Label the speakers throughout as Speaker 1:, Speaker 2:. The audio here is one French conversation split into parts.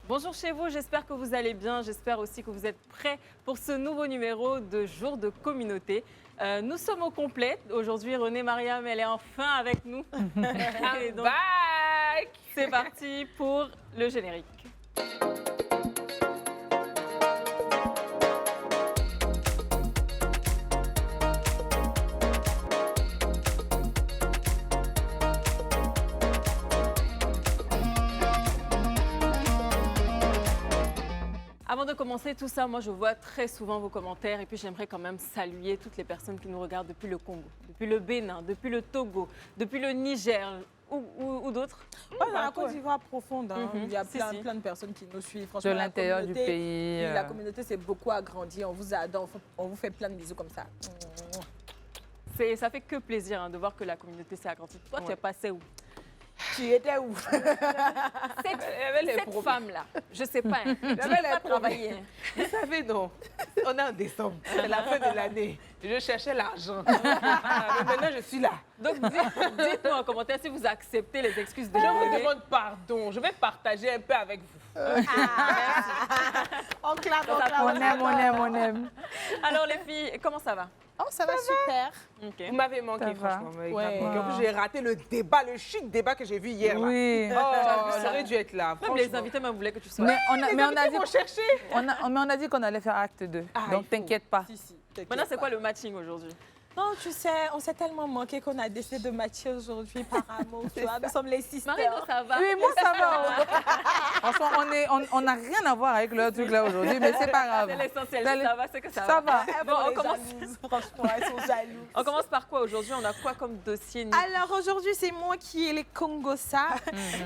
Speaker 1: Bonjour chez vous, j'espère que vous allez bien. J'espère aussi que vous êtes prêts pour ce nouveau numéro de Jour de communauté. Nous sommes au complet. Aujourd'hui, Renée Mariam, elle est enfin avec nous. Et donc,
Speaker 2: Back.
Speaker 1: c'est parti pour le générique. Avant de commencer tout ça, moi je vois très souvent vos commentaires et puis j'aimerais quand même saluer toutes les personnes qui nous regardent depuis le Congo, depuis le Bénin, depuis le Togo, depuis le Niger ou d'autres.
Speaker 3: Ouais, dans la Côte d'Ivoire profonde, hein. Il y a
Speaker 1: Si,
Speaker 3: plein de personnes qui nous suivent. Franchement,
Speaker 4: De l'intérieur du pays.
Speaker 3: La communauté s'est beaucoup agrandie. On vous adore, on vous fait plein de bisous comme ça.
Speaker 1: Ça fait que plaisir de voir que la communauté s'est agrandie. Toi, tu es passé où?
Speaker 3: Tu étais où?
Speaker 1: Cette femme-là, je sais pas, tu n'as pas travaillé.
Speaker 2: Vous savez, non. On est en décembre. C'est la fin de l'année. Je cherchais l'argent. Mais maintenant, je suis là.
Speaker 1: Donc, dites-nous en commentaire si vous acceptez les excuses de
Speaker 2: Je
Speaker 1: Renée.
Speaker 2: vous demande pardon. Je vais partager un peu avec vous.
Speaker 3: On clappe,
Speaker 4: On aime.
Speaker 1: Alors les filles, comment ça va?
Speaker 3: Oh, ça va super.
Speaker 1: Ok.
Speaker 2: Vous m'avez manqué,
Speaker 4: Ça va.
Speaker 2: franchement. vous m'avez
Speaker 3: Ouais.
Speaker 2: manqué. En plus, j'ai raté le débat, le chic débat que j'ai vu hier. Là.
Speaker 4: Oui.
Speaker 2: Oh, j'aurais dû être là.
Speaker 1: Même les
Speaker 2: franchement.
Speaker 1: invités même voulaient que tu sois
Speaker 4: Mais
Speaker 1: là.
Speaker 4: on
Speaker 2: Les
Speaker 4: a
Speaker 2: invités
Speaker 4: dit
Speaker 2: vont chercher.
Speaker 4: mais on a dit qu'on allait faire acte 2.
Speaker 2: Ah, il
Speaker 4: Donc
Speaker 2: faut.
Speaker 4: t'inquiète pas.
Speaker 3: Si,
Speaker 1: Maintenant, c'est quoi le matching aujourd'hui?
Speaker 3: Non, tu sais, on s'est tellement manqué qu'on a décidé de matcher aujourd'hui par amour. Tu vois, nous sommes les sisters.
Speaker 1: Marino, ça va?
Speaker 4: Oui, moi ça va. Franchement, on n'a rien à voir avec le truc là aujourd'hui, mais c'est pas grave.
Speaker 1: C'est l'essentiel,
Speaker 4: Allez.
Speaker 1: ça va, c'est que ça
Speaker 4: Ça
Speaker 1: va.
Speaker 4: va.
Speaker 1: Bon, on
Speaker 3: Les
Speaker 1: commence.
Speaker 3: jalouses, franchement, elles sont jalouses.
Speaker 1: On commence par quoi aujourd'hui? On a quoi comme dossier? Nick?
Speaker 3: Alors aujourd'hui, c'est moi qui ai les Congosa.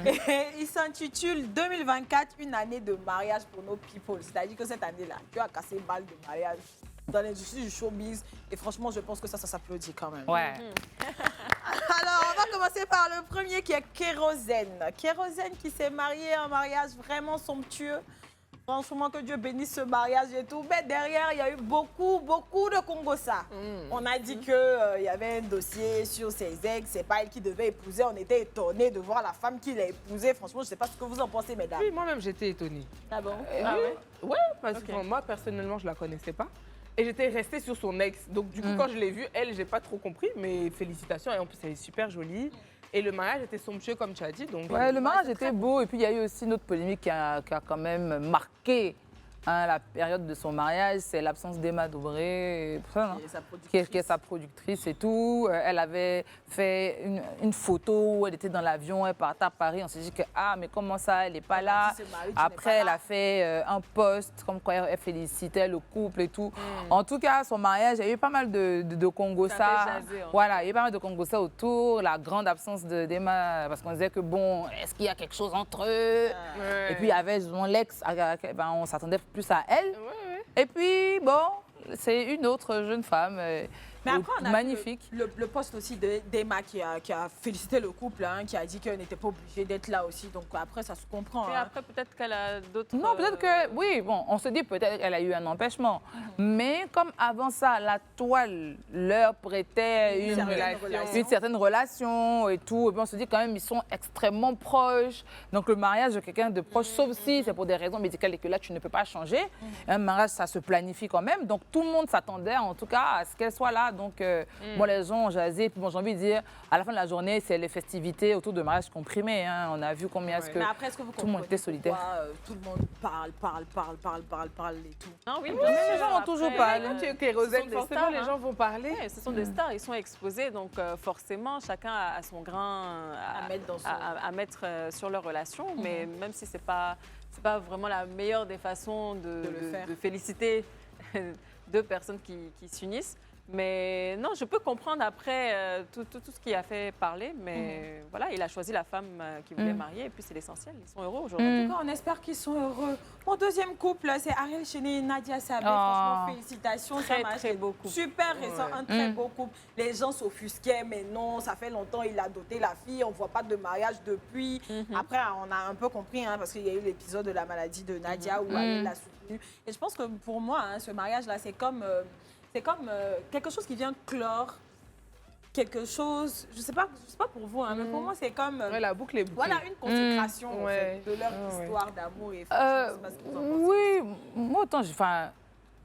Speaker 3: Et il s'intitule 2024, une année de mariage pour nos people. C'est-à-dire que cette année-là, tu as cassé balle de mariage dans l'industrie du showbiz. Et franchement, je pense que ça s'applaudit quand même.
Speaker 4: Ouais.
Speaker 3: Alors, on va commencer par le premier qui est Kérosène. Kérosène qui s'est marié un mariage vraiment somptueux. Franchement, que Dieu bénisse ce mariage et tout. Mais derrière, il y a eu beaucoup de Congosa. On a dit qu'il y avait un dossier sur ses ex. C'est pas elle qui devait épouser. On était étonnés de voir la femme qu'il a épousée. Franchement, je ne sais pas ce que vous en pensez, mesdames.
Speaker 2: Oui, moi-même, j'étais étonnée.
Speaker 3: Ah bon?
Speaker 1: Ah ouais?
Speaker 2: Ouais, parce que moi, personnellement, je la connaissais pas. Et j'étais restée sur son ex. Donc, du coup, quand je l'ai vue, elle, j'ai pas trop compris. Mais félicitations. Et en plus, elle est super jolie. Et le mariage était somptueux, comme tu as dit. Donc,
Speaker 4: Ouais, le mariage était beau et puis il y a eu aussi une autre polémique qui a quand même marqué la période de son mariage, c'est l'absence d'Emma Dobré, qui est sa productrice et tout. Elle avait fait une photo où elle était dans l'avion, elle partait à Paris. On s'est dit que, mais comment ça, elle n'est pas là. Après, elle a fait un post comme quoi elle félicitait le couple et tout. En tout cas, son mariage, il y a eu pas mal de Congosa.
Speaker 1: Ça a fait jaser, hein.
Speaker 4: Voilà, il y a eu pas mal de Congosa autour. La grande absence d'Emma, parce qu'on disait que bon, est-ce qu'il y a quelque chose entre eux?
Speaker 2: Ouais.
Speaker 4: Et puis il y avait son ex, on s'attendait plus à elle.
Speaker 2: Ouais.
Speaker 4: Et puis, bon, c'est une autre jeune femme.
Speaker 3: Mais après, on a
Speaker 4: magnifique.
Speaker 3: vu le poste aussi d'Emma qui a félicité le couple, hein, qui a dit qu'elle n'était pas obligée d'être là aussi. Donc après, ça se comprend.
Speaker 1: Et
Speaker 3: Hein.
Speaker 1: après, peut-être qu'elle a d'autres...
Speaker 4: Non, peut-être que, oui, bon, on se dit peut-être qu'elle a eu un empêchement. Mais comme avant ça, la toile leur prêtait une certaine relation et tout, et puis on se dit quand même, ils sont extrêmement proches. Donc le mariage de quelqu'un de proche, sauf si c'est pour des raisons médicales et que là, tu ne peux pas changer. Un mariage, ça se planifie quand même. Donc tout le monde s'attendait, en tout cas, à ce qu'elle soit là. Donc moi, les gens ont jasé. Puis bon, j'ai envie de dire, à la fin de la journée, c'est les festivités autour de mariage comprimé. Hein. On a vu combien est-ce que...
Speaker 3: Mais après, est-ce que vous
Speaker 4: tout le monde était solidaire.
Speaker 3: Tout le monde parle et tout.
Speaker 1: Non, oui,
Speaker 4: Mais les gens ont toujours parlé.
Speaker 2: Quand tu es
Speaker 1: Ce sont
Speaker 2: kérosène,
Speaker 1: des
Speaker 2: forcément,
Speaker 1: stars,
Speaker 2: les
Speaker 1: hein.
Speaker 2: gens vont parler.
Speaker 1: Ouais, ce sont des stars, ils sont exposés, donc forcément, chacun a son grain
Speaker 3: À mettre dans son-
Speaker 1: à mettre, sur leur relation. Mais même si c'est pas vraiment la meilleure des façons
Speaker 3: le faire.
Speaker 1: de féliciter deux personnes qui s'unissent. Mais non, je peux comprendre après tout ce qui a fait parler, mais voilà, il a choisi la femme qu'il voulait marier et puis c'est l'essentiel. Ils sont heureux aujourd'hui.
Speaker 3: En tout cas, on espère qu'ils sont heureux. Mon deuxième couple, c'est Ariel Cheney et Nadia Sabé.
Speaker 4: Oh.
Speaker 3: Franchement, félicitations.
Speaker 1: Très,
Speaker 3: Ça marche.
Speaker 1: très beau couple.
Speaker 3: Super récent, un très beau couple. Les gens s'offusquaient, mais non, ça fait longtemps, il a doté la fille. On ne voit pas de mariage depuis. Après, on a un peu compris, hein, parce qu'il y a eu l'épisode de la maladie de Nadia où Ariel l'a soutenue. Et je pense que pour moi, hein, ce mariage-là, c'est comme quelque chose qui vient clore quelque chose, je sais pas pour vous, hein, mais pour moi, c'est comme...
Speaker 2: Ouais, la boucle est bouclée.
Speaker 3: Voilà, une consécration en
Speaker 2: Ouais.
Speaker 3: fait, de leur
Speaker 2: Ouais.
Speaker 3: histoire d'amour. Et franchement, je sais pas ce que vous en pensez.
Speaker 4: Oui, moi autant,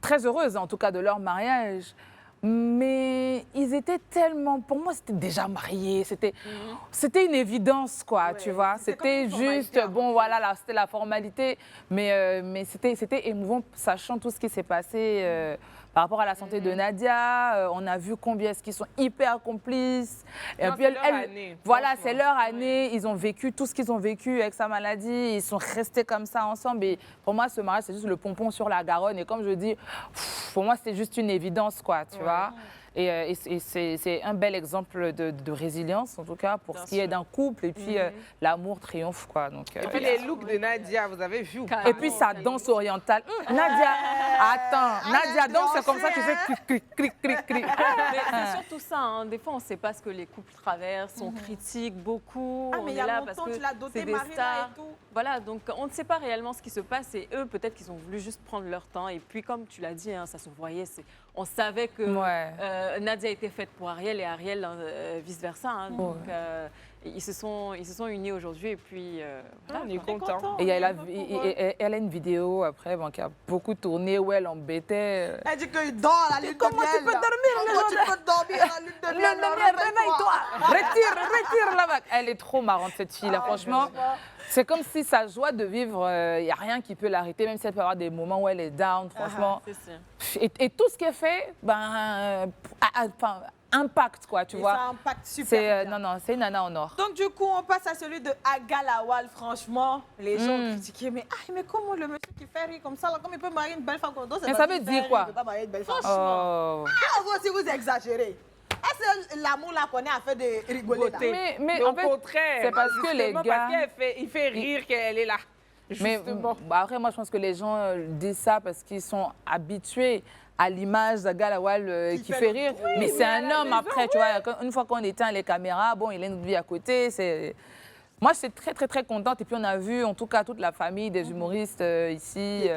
Speaker 4: très heureuse en tout cas de leur mariage. Mais ils étaient tellement, pour moi c'était déjà mariés, c'était une évidence quoi, tu vois.
Speaker 3: c'était comme une
Speaker 4: C'était
Speaker 3: formalité
Speaker 4: juste,
Speaker 3: avant.
Speaker 4: bon voilà, là, c'était la formalité, mais c'était émouvant, sachant tout ce qui s'est passé par rapport à la santé de Nadia. On a vu combien est-ce qu'ils sont hyper complices. Et
Speaker 2: Non,
Speaker 4: puis
Speaker 2: c'est leur année,
Speaker 4: voilà,
Speaker 2: franchement.
Speaker 4: c'est leur année. Ils ont vécu tout ce qu'ils ont vécu avec sa maladie. Ils sont restés comme ça ensemble. Et pour moi, ce mariage, c'est juste le pompon sur la Garonne. Et comme je dis, pour moi, c'est juste une évidence, quoi, tu vois. Et c'est un bel exemple de résilience, en tout cas, pour
Speaker 1: Bien
Speaker 4: ce qui est
Speaker 1: sûr.
Speaker 4: d'un couple. Et puis, l'amour triomphe, quoi. Donc,
Speaker 2: Et puis les looks de Nadia, vous avez vu ou pas?
Speaker 4: et puis sa danse orientale. Nadia, attends, Nadia danse, c'est comme ça, tu fais clic, clic, clic, clic, clic.
Speaker 1: Mais c'est surtout ça. Hein. Des fois, on ne sait pas ce que les couples traversent. On critique beaucoup.
Speaker 3: Ah,
Speaker 1: on
Speaker 3: mais il
Speaker 1: est
Speaker 3: y a
Speaker 1: là
Speaker 3: longtemps,
Speaker 1: parce que
Speaker 3: tu l'as doté
Speaker 1: c'est des
Speaker 3: Marina
Speaker 1: stars.
Speaker 3: et tout.
Speaker 1: Voilà, donc on ne sait pas réellement ce qui se passe. Et eux, peut-être qu'ils ont voulu juste prendre leur temps. Et puis, comme tu l'as dit, hein, ça se voyait. On savait que
Speaker 4: Ouais.
Speaker 1: Nadia était faite pour Ariel et Ariel vice-versa. Hein. Donc, ils se sont unis aujourd'hui. Et puis, voilà,
Speaker 2: On est
Speaker 1: quoi.
Speaker 2: content.
Speaker 4: Et elle a une vidéo après bon, qui a beaucoup tourné où elle embêtait.
Speaker 3: Elle dit qu'il dort à la lune de miel.
Speaker 4: Comment tu peux
Speaker 3: là.
Speaker 4: dormir,
Speaker 3: Comment tu peux dormir à la lune de miel? là,
Speaker 4: Réveille-toi. Retire la vague. Elle est trop marrante, cette fille-là, franchement. C'est comme si sa joie de vivre, il n'y a rien qui peut l'arrêter, même si elle peut avoir des moments où elle est down, franchement.
Speaker 1: C'est ça.
Speaker 4: Et tout ce qu'elle fait, impact, quoi, tu
Speaker 3: Et
Speaker 4: vois.
Speaker 3: ça impacte super
Speaker 4: C'est
Speaker 3: bien.
Speaker 4: non, c'est une nana en or.
Speaker 3: Donc du coup, on passe à celui de Agalawal. Franchement, les gens ont critiqué. Mais comment le monsieur qui fait rire comme ça, là, comment il peut marier une belle femme comme ça?
Speaker 4: Mais ça veut dire quoi?
Speaker 3: Il ne peut pas marier une belle femme.
Speaker 4: Oh.
Speaker 3: Ah, vous aussi, vous exagérez. Est-ce que l'amour là qu'on est à faire de rigoler là?
Speaker 4: Mais
Speaker 2: Au
Speaker 4: en fait,
Speaker 2: contraire,
Speaker 4: c'est parce que les
Speaker 2: justement,
Speaker 4: gars-
Speaker 2: il fait rire qu'elle est là.
Speaker 4: Mais
Speaker 2: Justement.
Speaker 4: après, moi, je pense que les gens disent ça parce qu'ils sont habitués à l'image d'Agalawal qui fait rire. Mais c'est un homme après, tu vois. Une fois qu'on éteint les caméras, bon, il a une vie à côté. Moi, je suis très, très, très contente. Et puis, on a vu, en tout cas, toute la famille des humoristes ici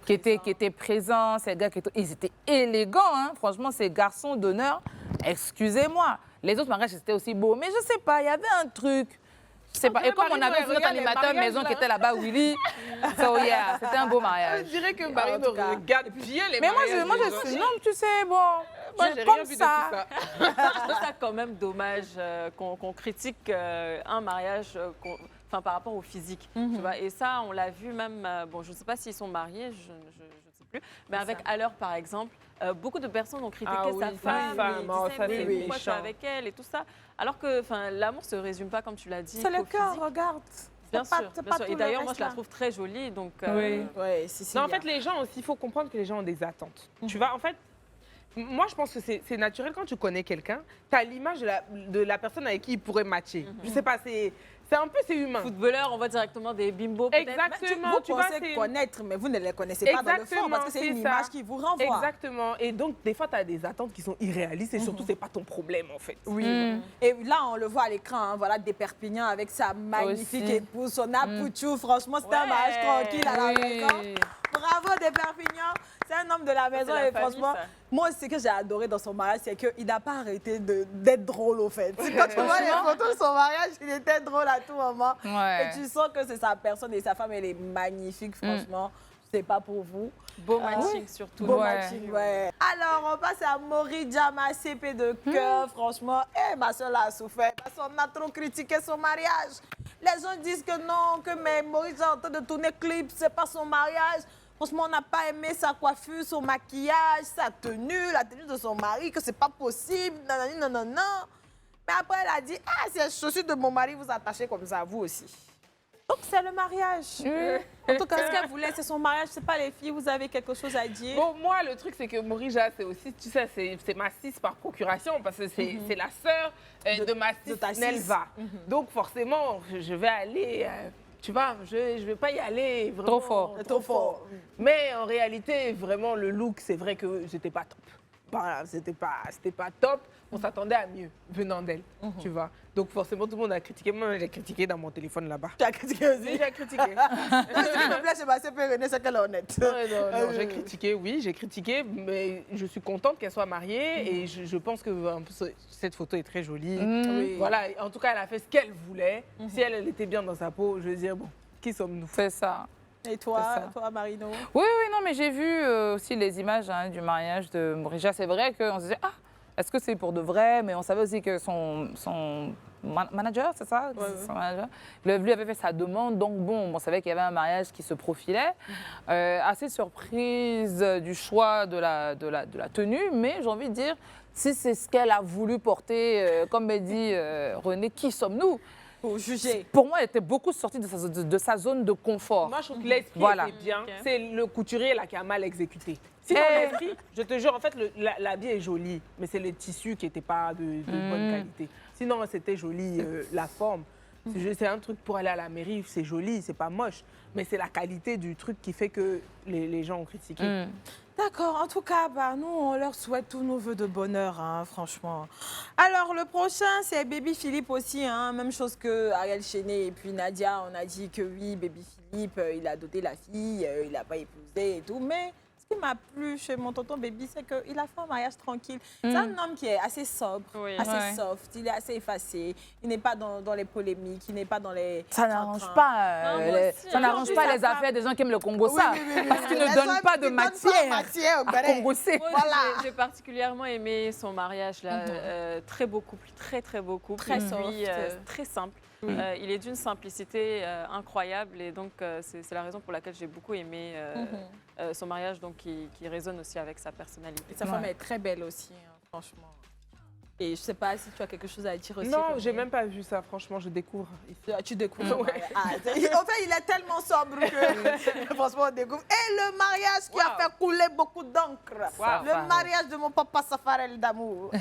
Speaker 4: qui étaient présents. Ces gars, ils étaient élégants, hein. Franchement, ces garçons d'honneur, excusez-moi. Les autres mariages, c'était aussi beau. Mais je sais pas, il y avait un truc. Je sais pas. Et comme on avait vu notre animateur maison qui était là-bas, Willy, so yeah, c'était un beau
Speaker 2: Je
Speaker 4: mariage.
Speaker 2: dirais que Marie me regarde bien les
Speaker 4: Mais moi,
Speaker 2: mariages
Speaker 4: je
Speaker 2: des
Speaker 4: suis.
Speaker 2: autres.
Speaker 4: Non, tu sais, bon.
Speaker 2: Moi,
Speaker 4: je
Speaker 2: j'ai
Speaker 4: comme
Speaker 2: rien vu de tout
Speaker 4: ça.
Speaker 2: ça.
Speaker 1: Je trouve ça quand même dommage qu'on critique un mariage par rapport au physique. Tu vois. Et ça, on l'a vu même, bon, je ne sais pas s'ils sont mariés, je ne sais plus, mais avec Alors, par exemple, beaucoup de personnes ont critiqué
Speaker 2: Ah oui,
Speaker 1: sa
Speaker 2: sa
Speaker 1: femme,
Speaker 2: femme,
Speaker 1: ils
Speaker 2: oh,
Speaker 1: disaient,
Speaker 2: ça,
Speaker 1: mais
Speaker 2: c'est
Speaker 1: pourquoi tu es
Speaker 2: méchant.
Speaker 1: avec elle et tout ça. Alors que l'amour ne se résume pas, comme tu l'as dit,
Speaker 3: C'est le
Speaker 1: qu'au
Speaker 3: cœur,
Speaker 1: physique.
Speaker 3: regarde.
Speaker 1: Bien
Speaker 3: C'est
Speaker 1: sûr,
Speaker 3: c'est
Speaker 1: bien sûr.
Speaker 3: tout
Speaker 1: Et
Speaker 3: le
Speaker 1: d'ailleurs, moi,
Speaker 3: reste,
Speaker 1: je la
Speaker 3: là.
Speaker 1: trouve très jolie. Donc,
Speaker 4: Oui.
Speaker 3: Ouais, si,
Speaker 2: Non, en fait, les gens aussi, il faut comprendre que les gens ont des attentes. Tu vois, en fait, moi, je pense que c'est naturel quand tu connais quelqu'un, tu as l'image de la personne avec qui il pourrait matcher. Je sais pas, c'est humain.
Speaker 1: footballeur, on voit directement des bimbos, peut-être.
Speaker 2: Exactement,
Speaker 3: Vous
Speaker 2: tu vois,
Speaker 3: pensez
Speaker 2: c'est...
Speaker 3: connaître, mais vous ne les connaissez pas dans le fond
Speaker 2: Exactement,
Speaker 3: parce que c'est une
Speaker 2: c'est ça.
Speaker 3: image qui vous renvoie.
Speaker 2: Exactement. Et donc, des fois, tu as des attentes qui sont irréalistes et surtout, c'est pas ton problème, en fait.
Speaker 3: Oui. Et là, on le voit à l'écran, hein, voilà, des Perpignan avec sa magnifique
Speaker 4: Aussi.
Speaker 3: épouse, son apouchou. Franchement, c'était un mariage tranquille à la maison. Bravo des Perpignan. C'est un homme de la maison
Speaker 1: la
Speaker 3: et
Speaker 1: famille,
Speaker 3: franchement,
Speaker 1: ça.
Speaker 3: moi, ce que j'ai adoré dans son mariage, c'est qu'il n'a pas arrêté d'être drôle, au fait. Quand tu vois les photos de son mariage, il était drôle à tout moment.
Speaker 4: Ouais.
Speaker 3: Et tu sens que c'est sa personne et sa femme, elle est magnifique, franchement. C'est pas pour vous.
Speaker 1: Beau matching, surtout.
Speaker 3: Beau
Speaker 4: Ouais.
Speaker 3: matching, ouais. Alors, on passe à Maurice Jama, CP de cœur, franchement. Ma soeur a souffert parce qu'on a trop critiqué son mariage. Les gens disent que non, que mais Maurice est en train de tourner clip, c'est pas son mariage. Franchement, on n'a pas aimé sa coiffure, son maquillage, sa tenue, la tenue de son mari, que c'est pas possible, nanani, non. Mais après, elle a dit, c'est les chaussures de mon mari, vous attachez comme ça, vous aussi. Donc, c'est le mariage. En tout cas, ce qu'elle voulait, c'est son mariage. C'est pas les filles, vous avez quelque chose à dire?
Speaker 2: Bon, moi, le truc, c'est que Morija, c'est aussi, tu sais, c'est ma cis par procuration parce que c'est la sœur de ma
Speaker 3: de
Speaker 2: cis
Speaker 3: ta cis.
Speaker 2: Nelva. Donc, forcément, je vais aller, tu vois, je vais pas y aller vraiment
Speaker 4: Trop fort.
Speaker 3: Trop fort.
Speaker 2: Mais en réalité, vraiment, le look, c'est vrai que j'étais pas top. c'était pas top. On s'attendait à mieux venant d'elle, tu vois. Donc forcément, tout le monde a critiqué. Moi, j'ai critiqué dans mon téléphone là-bas.
Speaker 3: Tu as critiqué aussi?
Speaker 2: Oui, j'ai critiqué.
Speaker 3: S'il te plaît, Sébastien René, c'est qu'elle est honnête.
Speaker 2: Non, j'ai critiqué, oui, j'ai critiqué, mais je suis contente qu'elle soit mariée et je pense que cette photo est très jolie.
Speaker 3: Oui.
Speaker 2: Voilà, en tout cas, elle a fait ce qu'elle voulait. Si elle était bien dans sa peau, je veux dire, bon, qui sommes-nous?
Speaker 4: C'est ça.
Speaker 3: Et toi, Marino?
Speaker 4: Oui, non, mais j'ai vu aussi les images du mariage de Maurija. C'est vrai qu'on se disait, est-ce que c'est pour de vrai? Mais on savait aussi que son manager, c'est ça? Son manager, lui avait fait sa demande. Donc, bon, on savait qu'il y avait un mariage qui se profilait. Assez surprise du choix de la tenue, mais j'ai envie de dire, si c'est ce qu'elle a voulu porter, comme elle dit René, qui sommes-nous?
Speaker 3: Pour juger.
Speaker 4: Pour moi, elle était beaucoup sortie de sa zone de confort.
Speaker 2: Moi, je trouve que l'esprit était bien.
Speaker 1: Okay.
Speaker 2: C'est le couturier là qui a mal exécuté. Si dans l'esprit, je te jure, en fait, l'habit est joli, mais c'est le tissu qui n'était pas de bonne qualité. Sinon, c'était joli, la forme. C'est un truc pour aller à la mairie, c'est joli, c'est pas moche. Mais c'est la qualité du truc qui fait que les gens ont critiqué.
Speaker 3: D'accord, en tout cas, nous, on leur souhaite tous nos voeux de bonheur, franchement. Alors, le prochain, c'est Baby Philippe aussi, même chose que Ariel Chenet et puis Nadia. On a dit que oui, Baby Philippe, il a doté la fille, il n'a pas épousé et tout, mais... Ce qui m'a plu chez mon tonton Baby, c'est qu'il a fait un mariage tranquille. C'est un homme qui est assez sobre, assez soft, il est assez effacé, il n'est pas dans les polémiques, il n'est pas dans les...
Speaker 4: Ça n'arrange pas, les affaires des gens qui aiment le Congo, ça. Parce qu'ils ne donnent pas de matière à congosser.
Speaker 1: Voilà. J'ai particulièrement aimé son mariage, là, très beaucoup.
Speaker 3: Très soft.
Speaker 1: Très simple. Il est d'une simplicité incroyable et donc c'est la raison pour laquelle j'ai beaucoup aimé son mariage, donc qui résonne aussi avec sa personnalité.
Speaker 3: Et sa femme est très belle aussi, franchement. Et je ne sais pas si tu as quelque chose à dire aussi.
Speaker 2: Non, j'ai même pas vu ça, franchement, je découvre.
Speaker 3: Tu découvres. En fait, il est tellement sobre que franchement, on découvre. Et le mariage qui a fait couler beaucoup d'encre. Le mariage de mon papa Safarel d'amour.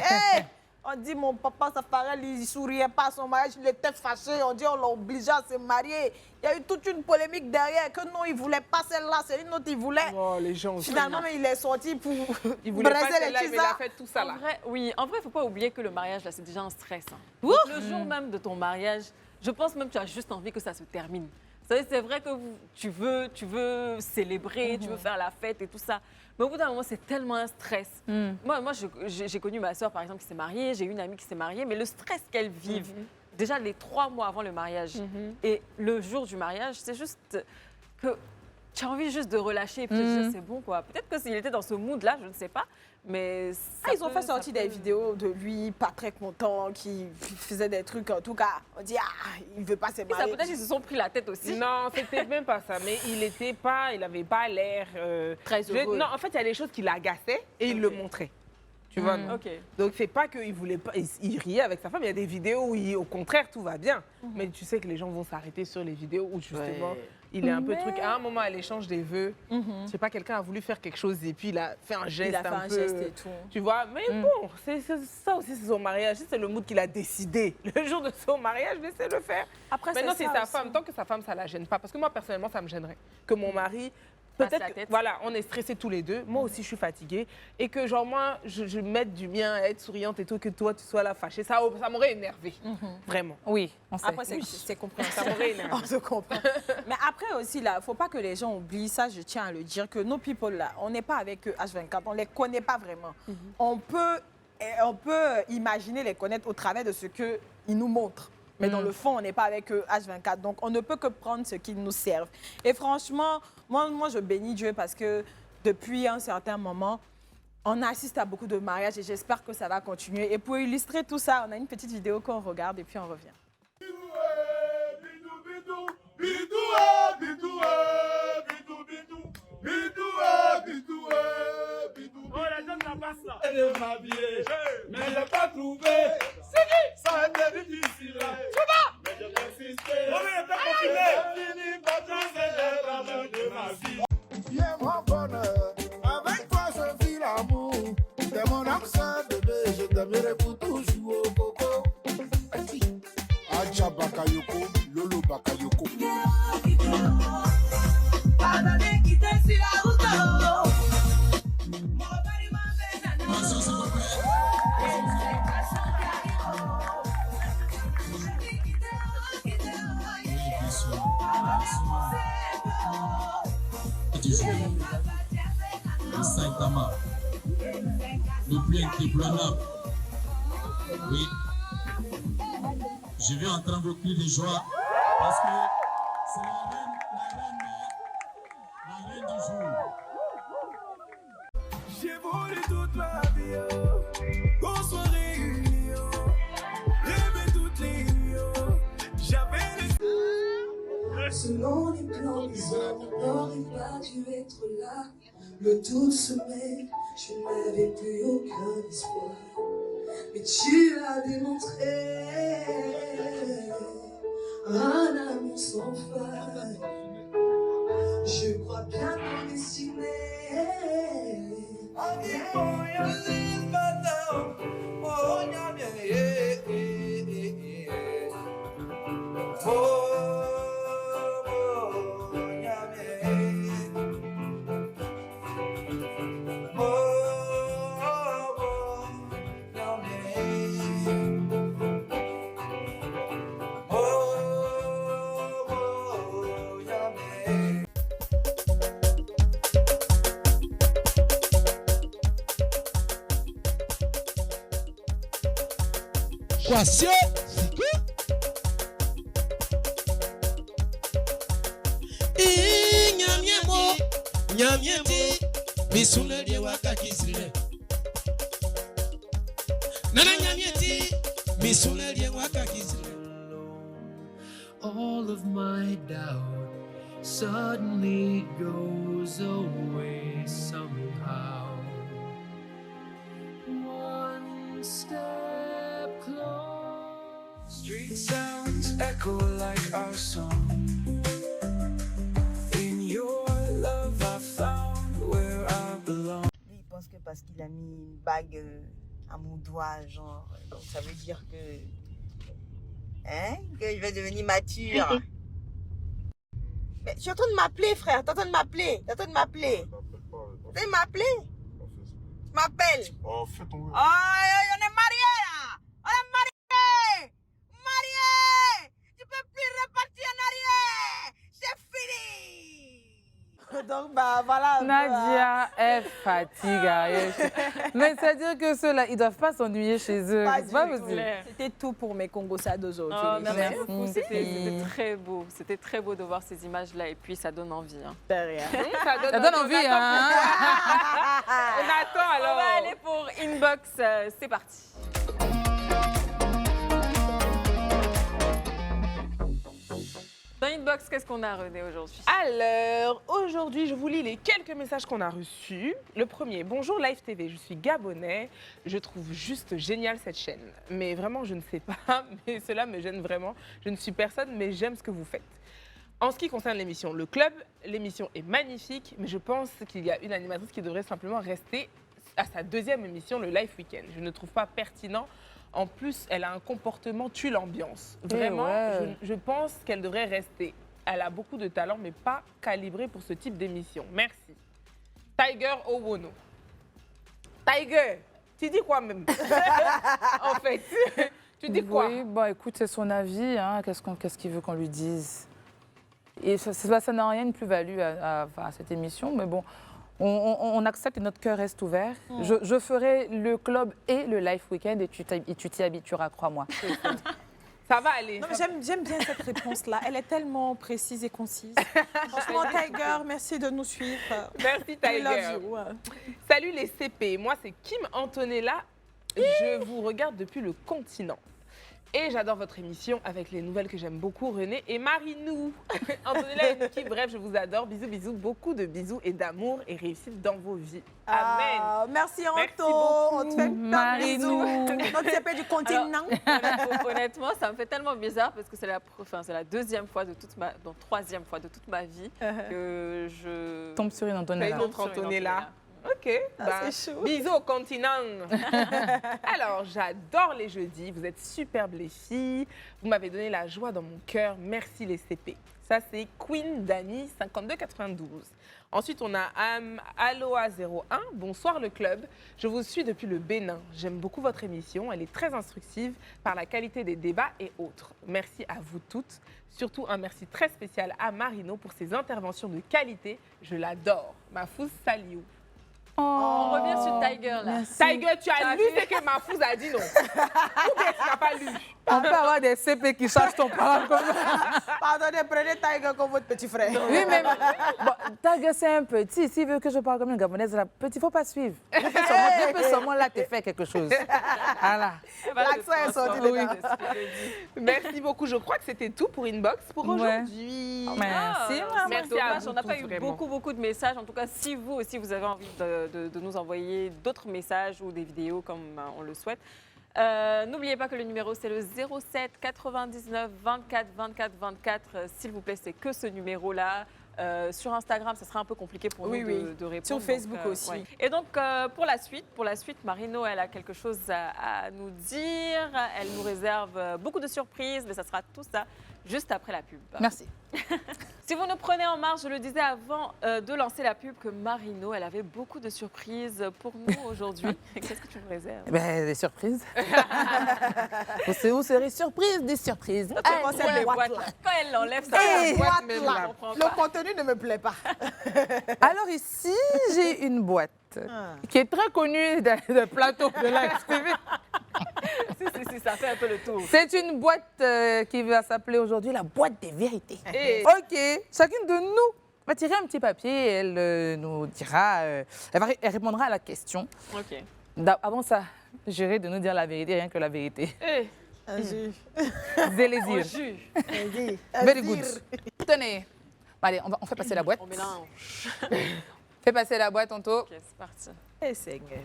Speaker 3: On dit mon papa Safarel, il ne souriait pas à son mariage, il était fâché. On dit on l'a obligé à se marier. Il y a eu toute une polémique derrière que non, il ne voulait pas celle-là, c'est une autre, il voulait.
Speaker 2: Oh, les gens aussi.
Speaker 3: Finalement, il est sorti pour
Speaker 2: il voulait
Speaker 3: briser
Speaker 2: pas
Speaker 3: les
Speaker 2: celle-là, mais il a fait tout ça là.
Speaker 1: En vrai, il ne faut pas oublier que le mariage, là, c'est déjà un stress. Donc, le jour même de ton mariage, je pense même que tu as juste envie que ça se termine. C'est vrai que tu veux célébrer, tu veux faire la fête et tout ça. Mais au bout d'un moment, c'est tellement un stress. Moi j'ai connu ma soeur, par exemple, qui s'est mariée. J'ai une amie qui s'est mariée. Mais le stress qu'elle vive, déjà les 3 mois avant le mariage et le jour du mariage, c'est juste que tu as envie juste de relâcher et puis de dire c'est bon, quoi. Peut-être que s'il était dans ce mood-là, je ne sais pas. Mais
Speaker 3: ils ont fait sortir des vidéos de lui pas très content, qui faisait des trucs, en tout cas, on dit il veut pas se marier.
Speaker 1: Peut-être qu'ils se sont pris la tête aussi.
Speaker 2: Non, c'était même pas ça, mais il n'avait pas l'air
Speaker 3: très heureux.
Speaker 2: Non, en fait, il y a des choses qui l'agaçaient et il le montrait. Tu vois, non? Donc, c'est pas qu'il voulait pas, il riait avec sa femme. Il y a des vidéos où, au contraire, tout va bien. Mais tu sais que les gens vont s'arrêter sur les vidéos où, justement, il est un peu truc. À un moment, à l'échange des vœux, je sais pas, quelqu'un a voulu faire quelque chose et puis il a fait un geste un peu.
Speaker 3: Geste et tout.
Speaker 2: Tu vois, mais bon, ça aussi, c'est son mariage. C'est le mood qu'il a décidé. Le jour de son mariage, laissez-le faire.
Speaker 3: Après,
Speaker 2: maintenant, c'est sa femme. Tant que sa femme, ça la gêne pas. Parce que moi, personnellement, ça me gênerait. Que mon mari... Peut-être que, voilà, on est stressés tous les deux. Moi aussi, je suis fatiguée. Et que, genre, moi, je mette du bien à être souriante et tout, que toi, tu sois là fâchée. Ça m'aurait énervé. Vraiment.
Speaker 4: Oui, on sait.
Speaker 3: Après, c'est compréhensible.
Speaker 2: Ça m'aurait énervé.
Speaker 3: On se comprend. Mais après aussi, là, il ne faut pas que les gens oublient ça, je tiens à le dire, que nos people, là, on n'est pas avec eux H24. On ne les connaît pas vraiment. On peut imaginer les connaître au travers de ce qu'ils nous montrent. Mais dans le fond, on n'est pas avec eux H24. Donc, on ne peut que prendre ce qu'ils nous servent. Et franchement, moi, je bénis Dieu parce que depuis un certain moment, on assiste à beaucoup de mariages et j'espère que ça va continuer. Et pour illustrer tout ça, on a une petite vidéo qu'on regarde et puis on revient.
Speaker 5: Elle est m'habiller, mais je l'ai pas trouvé. Ça a été difficile. Mais je persiste. Fini par trouver les drames de ma vie.
Speaker 6: Viens mon bonheur, avec toi je vis l'amour. T'es mon âme sœur, bébé, je t'aimerai pour toujours, coco. Aja Bakayoko, Lolo Bakayoko. Pas d'aller quitter sur la route.
Speaker 7: de Saitama, le plus indéboulonnable. Oui. Je vais entrer en vos cris de joie parce que c'est la reine du jour.
Speaker 6: J'ai volé toute ma vie, qu'on soit réunis, rêver toutes les nuits, j'avais les...
Speaker 8: Selon les plans des hommes, on n'aurait pas dû être là. Le doute semait, je n'avais plus aucun espoir. Mais tu as démontré un amour sans faille. Je crois bien qu'on est destinés.
Speaker 9: Kwasio, Nyamyemo, Nyamyeti, Misule de Wakakisile. Nana Nyamyeti, Misule de Wakakisile.
Speaker 10: All of my doubt suddenly goes away somehow. One step close.
Speaker 6: Street sounds echo like our song. In your love I found where I belong.
Speaker 3: Lui, il pense que parce qu'il a mis une bague à mon doigt, genre, donc ça veut dire que... Hein? Que je vais devenir mature. Mais je suis en train de m'appeler, frère. T'es en train de m'appeler. T'es en train de m'appeler. T'es de m'appeler? Tu m'appelles?
Speaker 5: Oh, fais ton...
Speaker 3: Oh, on est mariés là! On est mariés! Mariés! Tu peux plus repartir en arrière! C'est fini! Donc, bah voilà.
Speaker 4: Nadia, elle fatigue Ariel. Mais c'est-à-dire que ceux-là, ils ne doivent pas s'ennuyer chez eux. C'est pas possible.
Speaker 3: C'était tout pour mes Congos d'aujourd'hui.
Speaker 1: Oh, merci
Speaker 4: Merci.
Speaker 1: beaucoup. C'était très beau. C'était très beau de voir ces images-là et puis ça donne envie. Hein.
Speaker 3: Derrière.
Speaker 4: Ça donne envie, hein?
Speaker 2: On attend alors.
Speaker 1: On va aller pour Inbox. C'est parti. Dans Inbox, qu'est-ce qu'on a, René, aujourd'hui?
Speaker 2: Alors, aujourd'hui, je vous lis les quelques messages qu'on a reçus. Le premier, bonjour Live TV, je suis gabonais. Je trouve juste géniale cette chaîne. Mais vraiment, je ne sais pas, mais cela me gêne vraiment. Je ne suis personne, mais j'aime ce que vous faites. En ce qui concerne l'émission Le Club, l'émission est magnifique, mais je pense qu'il y a une animatrice qui devrait simplement rester à sa deuxième émission, le Live Weekend. Je ne trouve pas pertinent. En plus, elle a un comportement tue l'ambiance. Vraiment, je pense qu'elle devrait rester. Elle a beaucoup de talent, mais pas calibrée pour ce type d'émission. Merci. Tiger Owono. Tiger, tu dis quoi même? En fait, tu dis quoi?
Speaker 4: Oui, bon, écoute, c'est son avis. Hein. Qu'est-ce qu'il veut qu'on lui dise? Et ça n'a rien de plus-value à cette émission, mais bon, on accepte et notre cœur reste ouvert. Je ferai le club et le Live Weekend et tu t'y habitueras, crois-moi.
Speaker 2: Ça va aller.
Speaker 3: Non, mais j'aime bien cette réponse-là. Elle est tellement précise et concise. Franchement, Tiger, merci de nous suivre.
Speaker 2: Merci,
Speaker 3: I
Speaker 2: Tiger.
Speaker 3: love you.
Speaker 2: Salut les CP, moi c'est Kim Antonella. Je vous regarde depuis le continent. Et j'adore votre émission avec les nouvelles que j'aime beaucoup, René et Marinou. Antonella et Niki, bref, je vous adore. Bisous, bisous, beaucoup de bisous et d'amour et réussite dans vos vies. Amen.
Speaker 3: Merci Anto.
Speaker 2: Merci beaucoup.
Speaker 3: On te fait plein de bisous. Notre CP du continent.
Speaker 1: Honnêtement, ça me fait tellement bizarre parce que c'est la deuxième fois de toute ma, donc troisième fois de toute ma vie que je
Speaker 4: Tombe sur une Antonella.
Speaker 2: Une autre Antonella. Ok,
Speaker 3: c'est chaud.
Speaker 2: bisous au continent. Alors, j'adore les jeudis. Vous êtes superbes les filles. Vous m'avez donné la joie dans mon cœur. Merci les CP. Ça, c'est Queen Dani, 5292. Ensuite, on a Aloha01. Bonsoir le club. Je vous suis depuis le Bénin. J'aime beaucoup votre émission. Elle est très instructive par la qualité des débats et autres. Merci à vous toutes. Surtout un merci très spécial à Marino pour ses interventions de qualité. Je l'adore. Mafous Saliou.
Speaker 1: On revient sur Tiger, là.
Speaker 2: Tiger, tu as lu ce que Mafous a dit, non? Ou bien tu n'as pas lu?
Speaker 4: On peut avoir des CP qui changent ton parole comme ça.
Speaker 3: Pardonnez, prenez Tiger comme votre petit frère.
Speaker 4: Oui, mais bon, Tiger, c'est un petit. S'il veut que je parle comme une Gabonaise, là, petit, il ne faut pas suivre. Depuis seulement là, tu fais quelque chose. Voilà.
Speaker 3: L'accent est sorti dedans.
Speaker 2: Merci beaucoup. Je crois que c'était tout pour Inbox pour aujourd'hui.
Speaker 4: Merci.
Speaker 1: Merci à vous. On n'a pas eu beaucoup de messages. En tout cas, si vous aussi, vous avez envie de nous envoyer d'autres messages ou des vidéos comme on le souhaite, n'oubliez pas que le numéro, c'est le 07 99 24 24 24. S'il vous plaît, c'est que ce numéro-là. Sur Instagram, ça sera un peu compliqué pour nous de répondre.
Speaker 3: Sur Facebook aussi.
Speaker 1: Ouais. Et donc, pour la suite, Marino, elle a quelque chose à nous dire. Elle nous réserve beaucoup de surprises, mais ça sera tout ça juste après la pub.
Speaker 4: Merci.
Speaker 1: Si vous nous prenez en marche, je le disais avant de lancer la pub, que Marino, elle avait beaucoup de surprises pour nous aujourd'hui. Qu'est-ce que tu me réserves?
Speaker 4: Des surprises. Vous serez surprise des surprises.
Speaker 1: Quand elle l'enlève, ça
Speaker 3: le contenu ne me plaît pas.
Speaker 4: Alors ici, j'ai une boîte qui est très connue des plateaux de la TV.
Speaker 1: Ça fait un peu le tour.
Speaker 4: C'est une boîte qui va s'appeler aujourd'hui la boîte des vérités. OK, chacune de nous va tirer un petit papier et elle nous dira, elle répondra à la question.
Speaker 1: OK.
Speaker 4: Avant ça, j'irai de nous dire la vérité, rien que la vérité. Zélésir. Very good. Tenez. Allez, on fait passer la boîte.
Speaker 1: On mélange.
Speaker 4: Fais passer la boîte, Tonto.
Speaker 1: OK, c'est parti.
Speaker 3: Eh, Seigneur.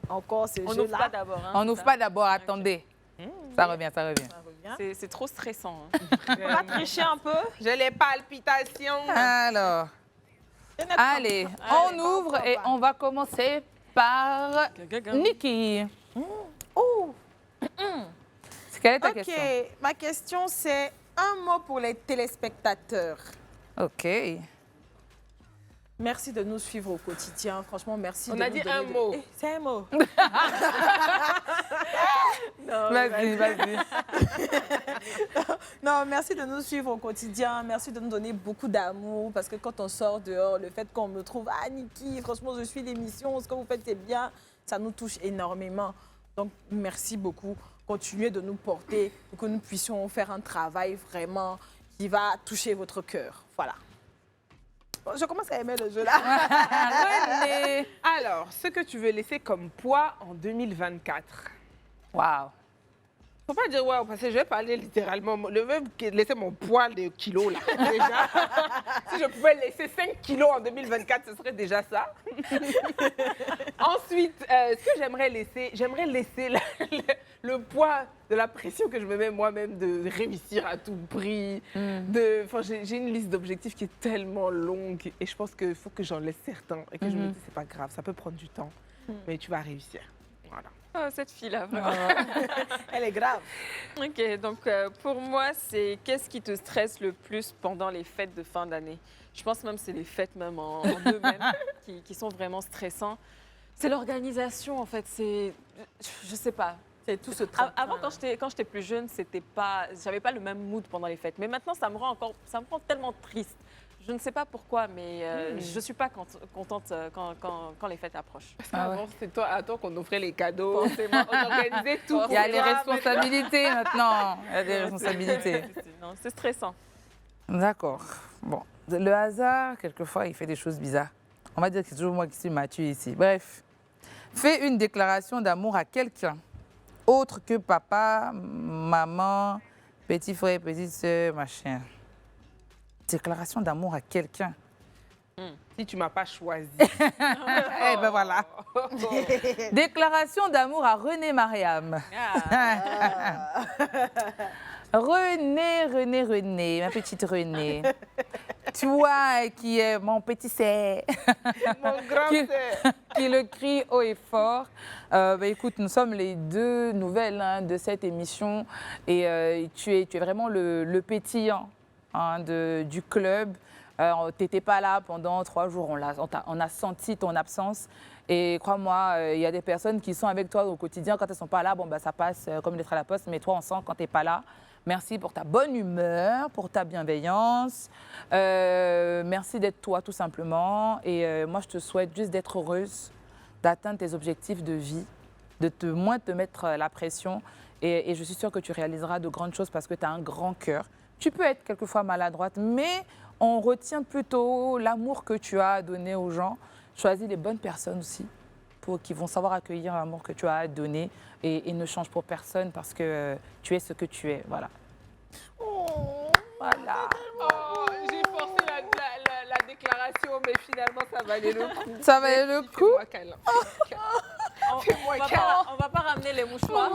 Speaker 3: Encore ce
Speaker 1: On
Speaker 3: jeu-là.
Speaker 1: n'ouvre pas d'abord. Hein,
Speaker 4: On n'ouvre pas d'abord, attendez. Ça revient.
Speaker 1: C'est trop stressant.
Speaker 3: On va tricher un peu.
Speaker 2: J'ai les palpitations.
Speaker 4: Alors, allez, on ouvre et on va commencer par Nikki. Quelle est ta question?
Speaker 3: OK, ma question, c'est un mot pour les téléspectateurs.
Speaker 4: OK.
Speaker 3: Merci de nous suivre au quotidien. Franchement, merci.
Speaker 2: On a dit un mot.
Speaker 3: C'est un mot.
Speaker 4: Vas-y.
Speaker 3: Non, merci de nous suivre au quotidien. Merci de nous donner beaucoup d'amour. Parce que quand on sort dehors, le fait qu'on me trouve, ah, Nikki, franchement, je suis l'émission, ce que vous faites, c'est bien. Ça nous touche énormément. Donc, merci beaucoup. Continuez de nous porter pour que nous puissions faire un travail vraiment qui va toucher votre cœur. Voilà. Je commence à aimer le jeu là.
Speaker 2: Alors, ce que tu veux laisser comme poids en 2024?
Speaker 4: Waouh.
Speaker 2: Faut pas dire waouh, parce que je vais parler littéralement. Je vais laisser mon poids de kilos là. Déjà. Si je pouvais laisser 5 kilos en 2024, ce serait déjà ça. Ensuite, ce que j'aimerais laisser le poids de la pression que je me mets moi-même de réussir à tout prix. J'ai une liste d'objectifs qui est tellement longue et je pense qu'il faut que j'en laisse certains et que je me dis c'est pas grave, ça peut prendre du temps, mais tu vas réussir. Voilà.
Speaker 1: Oh, cette fille-là, vraiment.
Speaker 3: Elle est grave.
Speaker 1: OK, donc pour moi, c'est qu'est-ce qui te stresse le plus pendant les fêtes de fin d'année? Je pense même que c'est les fêtes même en eux-mêmes qui sont vraiment stressants. C'est l'organisation, en fait. Je sais pas.
Speaker 3: C'est tout ce train.
Speaker 1: Avant, quand j'étais plus jeune, j'avais pas le même mood pendant les fêtes. Mais maintenant, ça me rend tellement triste. Je ne sais pas pourquoi, mais je ne suis pas contente quand les fêtes approchent.
Speaker 2: Parce qu'avant, c'est à toi qu'on offrait les cadeaux. On organisait tout.
Speaker 4: Il y a les responsabilités maintenant. Il y a des responsabilités.
Speaker 1: Non, c'est stressant.
Speaker 4: D'accord. Bon, le hasard, quelquefois, il fait des choses bizarres. On va dire que c'est toujours moi qui suis mature ici. Bref, fais une déclaration d'amour à quelqu'un, autre que papa, maman, petit frère, petite soeur, machin. Déclaration d'amour à quelqu'un.
Speaker 2: Si tu ne m'as pas choisi.
Speaker 4: Eh ben voilà. Déclaration d'amour à René Mariam. René, ma petite René. Toi qui es mon petit serre.
Speaker 2: Mon grand serre.
Speaker 4: Qui le crie haut et fort. Écoute, nous sommes les deux nouvelles de cette émission et tu es vraiment le pétillant hein, du club. Tu n'étais pas là pendant 3 jours, on a senti ton absence. Et crois-moi, il y a des personnes qui sont avec toi au quotidien. Quand elles ne sont pas là, bon, bah, ça passe comme une lettre à la poste. Mais toi, on sent quand tu n'es pas là. Merci pour ta bonne humeur, pour ta bienveillance. Merci d'être toi, tout simplement. Et moi, je te souhaite juste d'être heureuse, d'atteindre tes objectifs de vie, de moins te mettre la pression. Et je suis sûre que tu réaliseras de grandes choses parce que tu as un grand cœur. Tu peux être quelquefois maladroite, mais on retient plutôt l'amour que tu as à donner aux gens. Choisis les bonnes personnes aussi, qui vont savoir accueillir l'amour que tu as à donner et ne change pour personne parce que tu es ce que tu es. Voilà. Voilà.
Speaker 2: J'ai forcé la déclaration, mais finalement, ça valait le coup.
Speaker 4: Ça valait le coup.
Speaker 2: Fais-moi câlin.
Speaker 1: On va pas ramener les mouchoirs.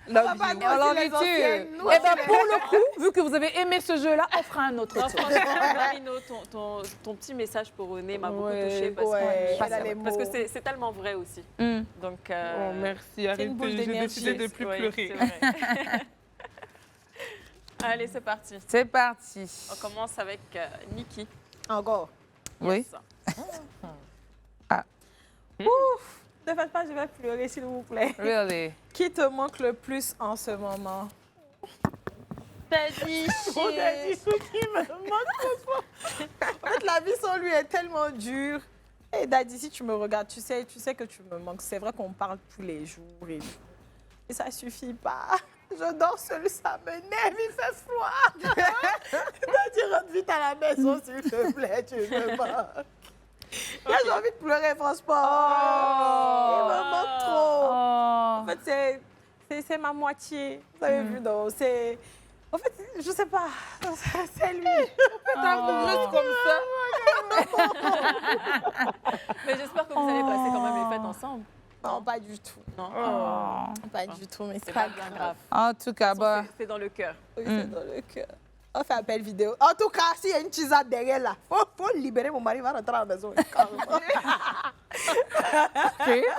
Speaker 4: Alors, pour le coup, vu que vous avez aimé ce jeu-là, on fera un autre tour.
Speaker 1: Marino, ton petit message pour René m'a beaucoup touchée parce que c'est tellement vrai aussi. Donc,
Speaker 2: merci, arrêtez, j'ai décidé de plus pleurer.
Speaker 1: Allez, c'est parti.
Speaker 4: C'est parti.
Speaker 1: On commence avec Nikki.
Speaker 3: Encore.
Speaker 4: Oui.
Speaker 3: Ouf. Ne faites pas, je vais pleurer, s'il vous plaît.
Speaker 4: Really?
Speaker 3: Qui te manque le plus en ce moment? Daddy Chou qui me manque. En fait, la vie sans lui est tellement dure. Et Daddy, si tu me regardes, tu sais que tu me manques. C'est vrai qu'on parle tous les jours et ça suffit pas. Je dors seule, ça m'énerve, il fait froid. Daddy, rentre vite à la maison, s'il te plaît, tu me manques. Là, j'ai envie de pleurer, franchement. Il me manque trop. En fait, c'est ma moitié. Vous avez vu, non? En fait, je sais pas. C'est lui.
Speaker 2: Juste comme ça.
Speaker 1: Mais j'espère que vous allez passer quand même les fêtes ensemble.
Speaker 3: Non, pas du tout.
Speaker 1: Non.
Speaker 3: Pas du tout, mais
Speaker 1: C'est pas bien grave.
Speaker 4: En tout cas,
Speaker 1: C'est dans le cœur.
Speaker 3: Oui, c'est dans le cœur. On fait appel vidéo. En tout cas, s'il y a une tisade derrière là, faut libérer mon mari, il va rentrer à la maison.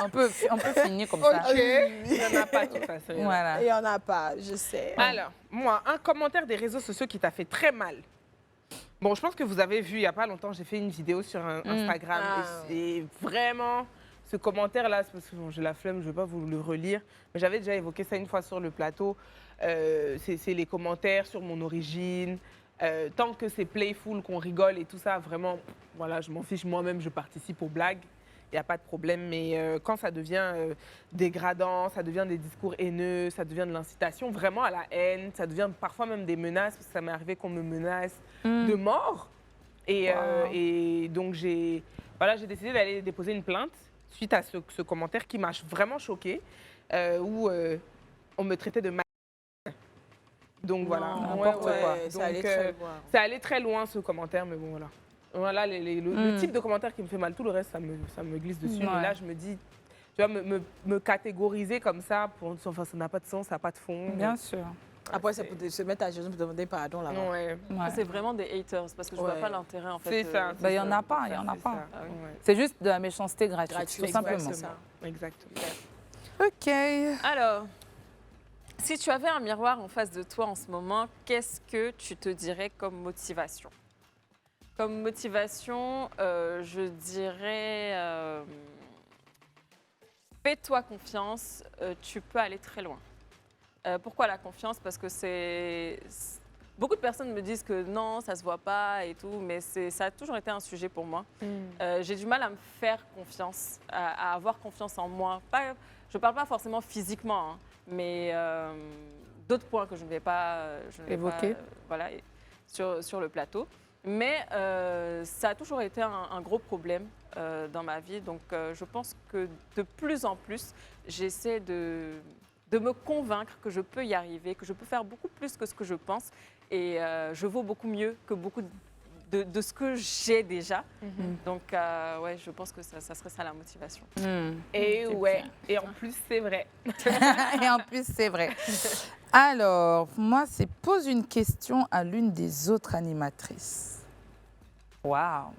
Speaker 4: on peut finir comme ça.
Speaker 2: Il n'y en a pas de toute façon.
Speaker 4: Voilà.
Speaker 3: Il n'y en a pas, je sais.
Speaker 2: Alors, moi, un commentaire des réseaux sociaux qui t'a fait très mal. Bon, je pense que vous avez vu, il n'y a pas longtemps, j'ai fait une vidéo sur Instagram. Et vraiment, ce commentaire-là, c'est parce que j'ai la flemme, je ne vais pas vous le relire. Mais j'avais déjà évoqué ça une fois sur le plateau. C'est les commentaires sur mon origine. Tant que c'est playful, qu'on rigole et tout ça, vraiment, voilà, je m'en fiche. Moi-même, je participe aux blagues. Il n'y a pas de problème. Mais quand ça devient dégradant, ça devient des discours haineux, ça devient de l'incitation vraiment à la haine, ça devient parfois même des menaces, parce que ça m'est arrivé qu'on me menace de mort. Et donc, j'ai décidé d'aller déposer une plainte suite à ce commentaire qui m'a vraiment choquée, où on me traitait de donc voilà,
Speaker 4: n'importe quoi.
Speaker 3: Ça allait très loin.
Speaker 2: Ça allait très loin ce commentaire, mais bon voilà. Voilà le type de commentaire qui me fait mal. Tout le reste, ça me glisse dessus. Mais là, je me dis, tu vois, me catégoriser comme ça, enfin, ça n'a pas de sens, ça n'a pas de fond.
Speaker 4: Bien sûr.
Speaker 3: Après, c'est pour se mettre à genoux pour demander pardon là-bas.
Speaker 2: Ouais.
Speaker 1: C'est vraiment des haters parce que je vois pas l'intérêt en fait.
Speaker 2: C'est ça.
Speaker 4: Il n'y en a pas, il n'y en a pas. C'est juste de la méchanceté gratuite, tout simplement.
Speaker 2: Exactement.
Speaker 4: Ok.
Speaker 1: Alors, si tu avais un miroir en face de toi en ce moment, qu'est-ce que tu te dirais comme motivation? Comme motivation, je dirais fais-toi confiance, tu peux aller très loin. Pourquoi la confiance? Parce que beaucoup de personnes me disent que non, ça se voit pas et tout, mais ça a toujours été un sujet pour moi. J'ai du mal à me faire confiance, à avoir confiance en moi. Je ne parle pas forcément physiquement, hein, mais d'autres points que je ne vais pas
Speaker 4: évoquer
Speaker 1: voilà, sur le plateau. Mais ça a toujours été un gros problème dans ma vie. Donc, je pense que de plus en plus, j'essaie de me convaincre que je peux y arriver, que je peux faire beaucoup plus que ce que je pense. Et je vaux beaucoup mieux que beaucoup de ce que j'ai déjà. Donc, ouais, je pense que ça serait ça la motivation.
Speaker 2: Et ouais, et en plus, c'est vrai.
Speaker 4: Et en plus, c'est vrai. Alors, moi, c'est pose une question à l'une des autres animatrices. Waouh.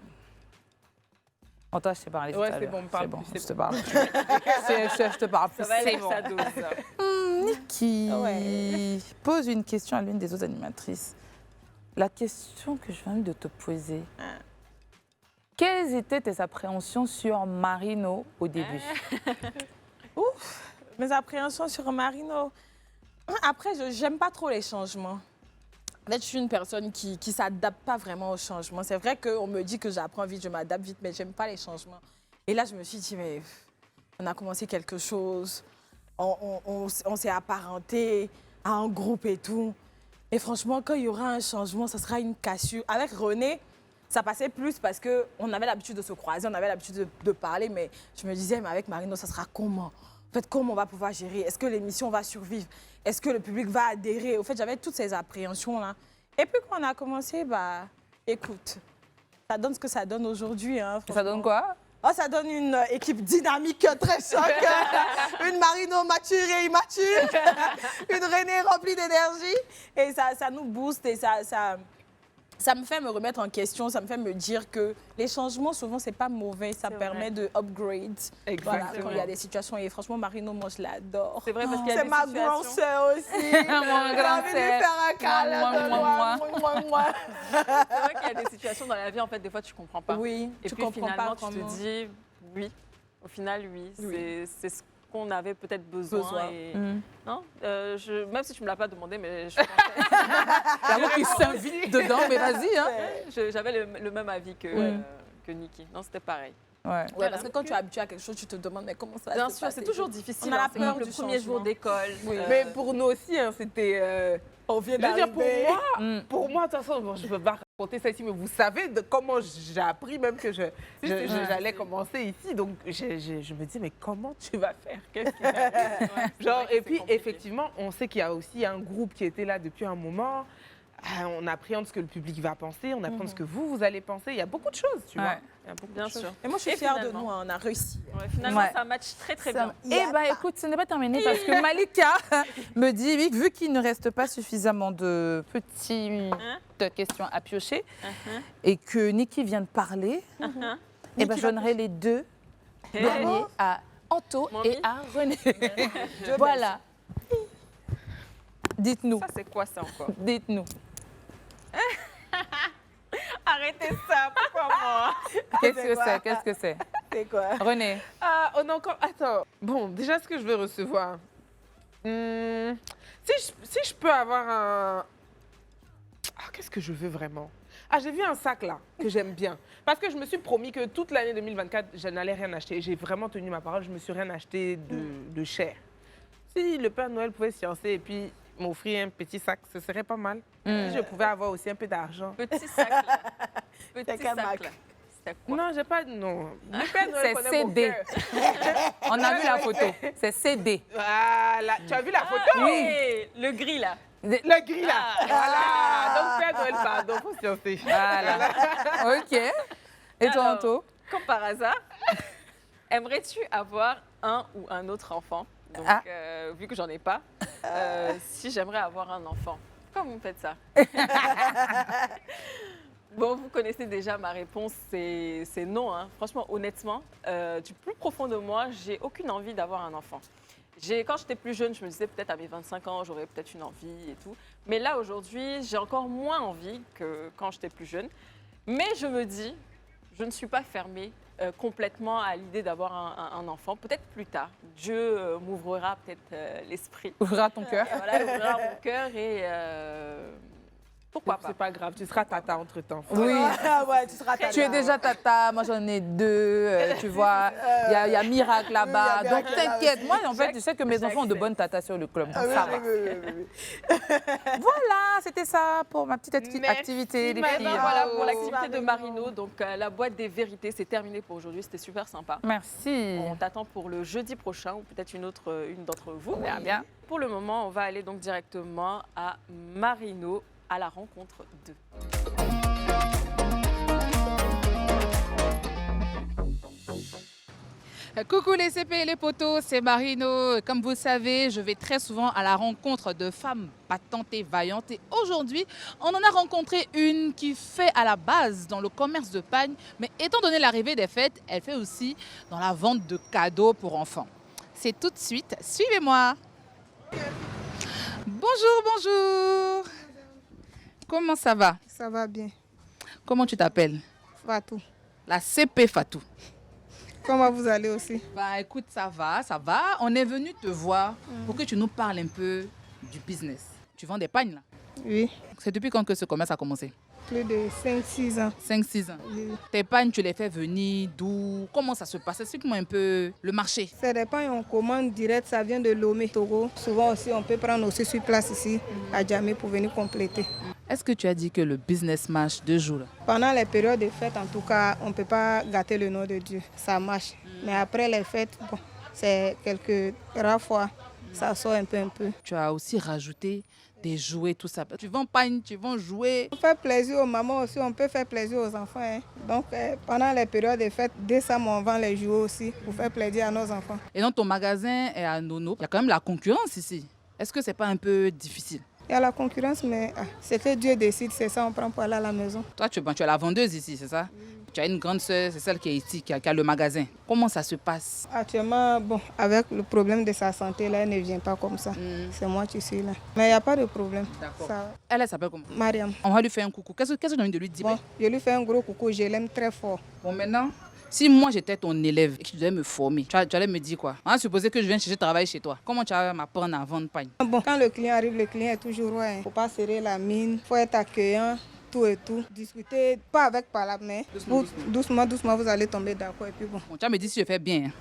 Speaker 4: Oh, toi, je t'ai parlé tout à l'heure.
Speaker 2: C'est bon, parle plus.
Speaker 4: Je te parle. Je te parle plus.
Speaker 1: Ça va aller
Speaker 4: C'est bon.
Speaker 1: sa dose.
Speaker 4: Nikki, pose une question à l'une des autres animatrices. la question que je viens de te poser. Quelles étaient tes appréhensions sur Marino au début?
Speaker 3: Ouf, mes appréhensions sur Marino. Après, j'aime pas trop les changements. En fait, je suis une personne qui ne s'adapte pas vraiment aux changements. C'est vrai qu'on me dit que j'apprends vite, je m'adapte vite, mais j'aime pas les changements. Et là, je me suis dit, mais on a commencé quelque chose, on s'est apparenté à un groupe et tout. Et franchement, quand il y aura un changement, ça sera une cassure. Avec René, ça passait plus parce qu'on avait l'habitude de se croiser, on avait l'habitude de parler, mais je me disais, mais avec Marino, ça sera comment? En fait, comment on va pouvoir gérer? Est-ce que l'émission va survivre? Est-ce que le public va adhérer? Au fait, j'avais toutes ces appréhensions-là. Et puis, quand on a commencé, bah, écoute, ça donne ce que ça donne aujourd'hui. Hein,
Speaker 4: ça donne quoi?
Speaker 3: Oh, ça donne une équipe dynamique, très choc. Une Marino mature et immature. Une René remplie d'énergie. Et ça nous booste et ça me fait me remettre en question, ça me fait me dire que les changements, souvent, c'est pas mauvais. Ça permet de upgrade. Voilà, quand il y a des situations. Et franchement, Marino, moi, je l'adore.
Speaker 1: C'est vrai parce qu'il y a des
Speaker 3: situations...
Speaker 1: situations...
Speaker 3: C'est ma grande sœur aussi.
Speaker 4: Mon grand sœur.
Speaker 3: Faire un câlin.
Speaker 1: C'est vrai qu'il y a des situations dans la vie, en fait, des fois, tu comprends pas.
Speaker 3: Oui,
Speaker 1: et puis finalement, tu te dis, oui. Au final, oui. C'est ce qu'on avait peut-être besoin. Et... Non, même si tu ne me l'as pas demandé, mais je pensais...
Speaker 4: L'avou qui s'invite dedans, mais vas-y. Hein.
Speaker 1: J'avais le même avis que Niki. Non, c'était pareil.
Speaker 3: Ouais, parce que quand tu es habitué à quelque chose, tu te demandes, mais comment ça va se passer?
Speaker 1: Bien sûr, c'est toujours difficile.
Speaker 3: On a la
Speaker 1: c'est
Speaker 3: peur
Speaker 1: comme le
Speaker 3: du
Speaker 1: premier jour d'école.
Speaker 2: Mais pour nous aussi, hein, c'était...
Speaker 3: On vient
Speaker 2: d'arriver. Pour moi, de toute façon, bon, je ne peux pas raconter ça ici, mais vous savez de comment j'ai appris même que j'allais commencer ici. Donc, je me dis, mais comment tu vas faire? Qu'est-ce qu'il va faire? Genre, et puis, effectivement, on sait qu'il y a aussi un groupe qui était là depuis un moment. On appréhende ce que le public va penser, on appréhende ce que vous allez penser. Il y a beaucoup de choses, tu vois. Il y a beaucoup de choses.
Speaker 3: Et moi, je suis fière de nous, on a réussi.
Speaker 1: Finalement, ça match très bien.
Speaker 4: Eh bien, écoute, ce n'est pas terminé parce que Malika me dit, vu qu'il ne reste pas suffisamment de petites questions à piocher et que Niki vient de parler, eh ben, je donnerai les deux derniers à Anto et à René. Voilà. Dites-nous.
Speaker 1: Ça, c'est quoi ça encore?
Speaker 4: Dites-nous.
Speaker 1: Arrêtez ça, pourquoi moi?
Speaker 4: Qu'est-ce que c'est?
Speaker 3: C'est quoi?
Speaker 4: René.
Speaker 2: On a encore... Attends. Bon, déjà, ce que je vais recevoir. Si je peux avoir un... qu'est-ce que je veux vraiment? J'ai vu un sac là, que j'aime bien. Parce que je me suis promis que toute l'année 2024, je n'allais rien acheter. J'ai vraiment tenu ma parole, je ne me suis rien acheté de cher. Si le Père Noël pouvait se fiancer et puis m'offrir un petit sac, ce serait pas mal. Si je pouvais avoir aussi un peu d'argent.
Speaker 1: Petit sac là. Petit sac là.
Speaker 2: Non, j'ai pas de nom. Le Père Noël connaît
Speaker 4: c'est
Speaker 2: mon
Speaker 4: CD.
Speaker 2: cœur.
Speaker 4: On a vu la photo. C'est CD.
Speaker 2: Voilà. Tu as vu la photo?
Speaker 1: Oui. Le gris là.
Speaker 2: Le gris là. Voilà. Donc Père Noël, pardon, faut se fiancer.
Speaker 4: Voilà. OK. Et toi, Anto?
Speaker 1: Comme par hasard, aimerais-tu avoir un ou un autre enfant? Donc, vu que j'en ai pas, si j'aimerais avoir un enfant, comment vous faites ça? Bon, vous connaissez déjà ma réponse, c'est non. Hein. Franchement, honnêtement, du plus profond de moi, j'ai aucune envie d'avoir un enfant. Quand j'étais plus jeune, je me disais peut-être à mes 25 ans, j'aurais peut-être une envie et tout. Mais là, aujourd'hui, j'ai encore moins envie que quand j'étais plus jeune. Mais je me dis, je ne suis pas fermée complètement à l'idée d'avoir un enfant. Peut-être plus tard. Dieu m'ouvrira peut-être l'esprit.
Speaker 4: Ouvrira ton cœur.
Speaker 1: Voilà, ouvrira mon cœur et pourquoi pas.
Speaker 2: C'est pas grave, tu seras tata entre-temps.
Speaker 4: Oui.
Speaker 3: Ouais, tu seras tata.
Speaker 4: Tu es déjà tata, moi j'en ai deux, tu vois. Il y a Miracle là-bas.
Speaker 3: Oui,
Speaker 4: donc t'inquiète, moi en fait, je sais que mes enfants ont de bonnes tatas sur le club. Donc ça va. Voilà, c'était ça pour ma petite activité. Les filles.
Speaker 1: Voilà pour l'activité de Marino. Donc la boîte des vérités, c'est terminé pour aujourd'hui. C'était super sympa.
Speaker 4: Merci.
Speaker 1: On t'attend pour le jeudi prochain ou peut-être une d'entre vous.
Speaker 4: On verra bien.
Speaker 1: Pour le moment, on va aller donc directement à Marino, à la rencontre 2.
Speaker 11: Coucou les CP et les potos, c'est Marino. Comme vous le savez, je vais très souvent à la rencontre de femmes battantes et vaillantes. Et aujourd'hui, on en a rencontré une qui fait à la base dans le commerce de pagne. Mais étant donné l'arrivée des fêtes, elle fait aussi dans la vente de cadeaux pour enfants. C'est tout de suite, suivez-moi. Bonjour, bonjour. Comment ça va?
Speaker 12: Ça va bien.
Speaker 11: Comment tu t'appelles?
Speaker 12: Fatou.
Speaker 11: La CP Fatou.
Speaker 12: Comment vous allez aussi?
Speaker 11: Bah écoute, ça va, ça va. On est venu te voir pour que tu nous parles un peu du business. Tu vends des pagnes là?
Speaker 12: Oui.
Speaker 11: C'est depuis quand que ce commerce a commencé?
Speaker 12: Plus de 5-6 ans.
Speaker 11: 5-6 ans.
Speaker 12: Oui.
Speaker 11: Tes pagnes, tu les fais venir d'où? Comment ça se passe? Explique-moi un peu le marché.
Speaker 12: C'est des pagnes, on commande direct, ça vient de Lomé, Togo. Souvent aussi, on peut prendre aussi sur place ici, à Djamé, pour venir compléter.
Speaker 11: Est-ce que tu as dit que le business marche 2 jours là?
Speaker 12: Pendant les périodes de fêtes, en tout cas, on ne peut pas gâter le nom de Dieu. Ça marche. Mais après les fêtes, bon, c'est quelques rares fois, ça sort un peu.
Speaker 11: Tu as aussi rajouté des jouets, tout ça. Tu vends pagnes, tu vends jouets.
Speaker 12: On fait plaisir aux mamans aussi, on peut faire plaisir aux enfants. Hein. Donc, pendant les périodes de fêtes, décembre, on vend les jouets aussi pour faire plaisir à nos enfants.
Speaker 11: Et dans ton magasin est à Nono, il y a quand même la concurrence ici. Est-ce que c'est pas un peu difficile?
Speaker 12: Il y a la concurrence, mais c'est que Dieu décide, c'est ça, on prend pour aller à la maison.
Speaker 11: Toi, tu es la vendeuse ici, c'est ça? Tu as une grande sœur, c'est celle qui est ici, qui a le magasin. Comment ça se passe?
Speaker 12: Actuellement, bon, avec le problème de sa santé, là, elle ne vient pas comme ça. C'est moi qui suis là. Mais il n'y a pas de problème.
Speaker 11: D'accord.
Speaker 12: Ça...
Speaker 11: Elle s'appelle comment?
Speaker 12: Mariam.
Speaker 11: On va lui faire un coucou. Qu'est-ce que tu as envie de lui dire?
Speaker 12: Bon, je lui fais un gros coucou, je l'aime très fort.
Speaker 11: Bon, maintenant, si moi j'étais ton élève et que tu devais me former, tu allais me dire quoi? On va supposer que je viens chercher travail chez toi. Comment tu vas m'apprendre à vendre pagne?
Speaker 12: Bon, quand le client arrive, le client est toujours roi. Il ne faut pas serrer la mine, il faut être accueillant. Tout et tout. Discuter, pas avec parole, mais doucement, vous allez tomber d'accord. Et puis bon.
Speaker 11: Tu vas me dire si je fais bien.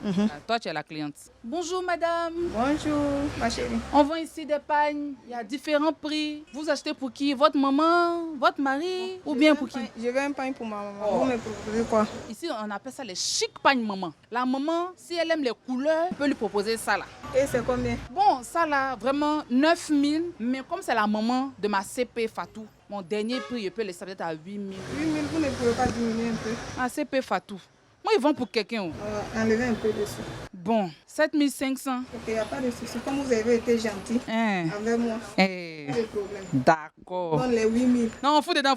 Speaker 11: Toi, tu es la cliente. Bonjour, madame.
Speaker 12: Bonjour, ma chérie.
Speaker 11: On vend ici des pagnes. Il y a différents prix. Vous achetez pour qui? Votre maman, votre mari ou bien pour qui?
Speaker 12: Je veux un pagne pour ma maman. Vous me proposez quoi?
Speaker 11: Ici, on appelle ça les chic pagnes maman. La maman, si elle aime les couleurs, on peut lui proposer ça là.
Speaker 12: Et c'est combien?
Speaker 11: Bon, ça là, vraiment 9 000. Mais comme c'est la maman de ma CP Fatou, mon dernier prix, je peux les peut-être à 8 000.
Speaker 12: 8 000, vous ne pouvez pas diminuer un peu?
Speaker 11: Ah, CP Fatou. Moi, ils vendent pour quelqu'un.
Speaker 12: Enlevez un peu dessus.
Speaker 11: Bon, 7 500.
Speaker 12: Ok, il n'y a pas de souci. Comme vous avez été gentil avec moi, pas de problème.
Speaker 11: D'accord.
Speaker 12: Donne les 8 000.
Speaker 11: Non, fous dedans.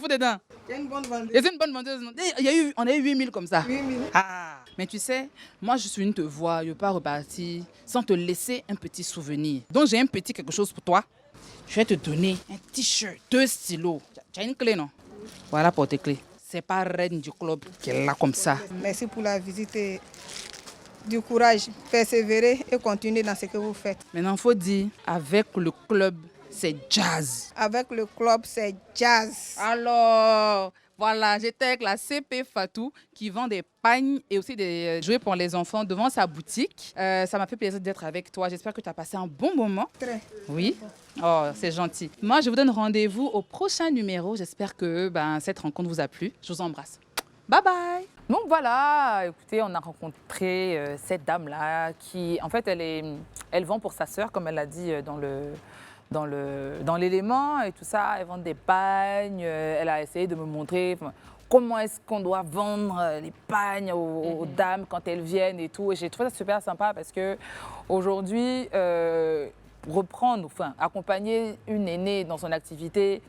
Speaker 12: Il y a une bonne vendeuse.
Speaker 11: C'est une bonne vendeuse. On a eu 8 000 comme ça.
Speaker 12: 8 000.
Speaker 11: Ah, mais tu sais, moi, je suis venue te voir. Je ne veux pas repartir sans te laisser un petit souvenir. Donc, j'ai un petit quelque chose pour toi. Je vais te donner un t-shirt, 2 stylos. Tu as une clé, non? Voilà pour tes clés. C'est pas reine du club qui est là comme ça.
Speaker 12: Merci pour la visite et du courage. Persévérer et continuer dans ce que vous faites.
Speaker 11: Maintenant, il faut dire, avec le club, c'est jazz.
Speaker 12: Avec le club, c'est jazz.
Speaker 11: Alors, voilà, j'étais avec la CP Fatou qui vend des pagnes et aussi des jouets pour les enfants devant sa boutique. Ça m'a fait plaisir d'être avec toi. J'espère que tu as passé un bon moment.
Speaker 12: Très.
Speaker 11: Oui. Oh, c'est gentil. Moi, je vous donne rendez-vous au prochain numéro. J'espère que cette rencontre vous a plu. Je vous embrasse. Bye bye. Donc voilà, écoutez, on a rencontré cette dame-là qui, en fait, elle vend pour sa sœur, comme elle l'a dit dans l'élément et tout ça. Elle vend des pagnes. Elle a essayé de me montrer comment est-ce qu'on doit vendre les pagnes aux dames quand elles viennent et tout. Et j'ai trouvé ça super sympa parce que aujourd'hui, accompagner une aînée dans son activité,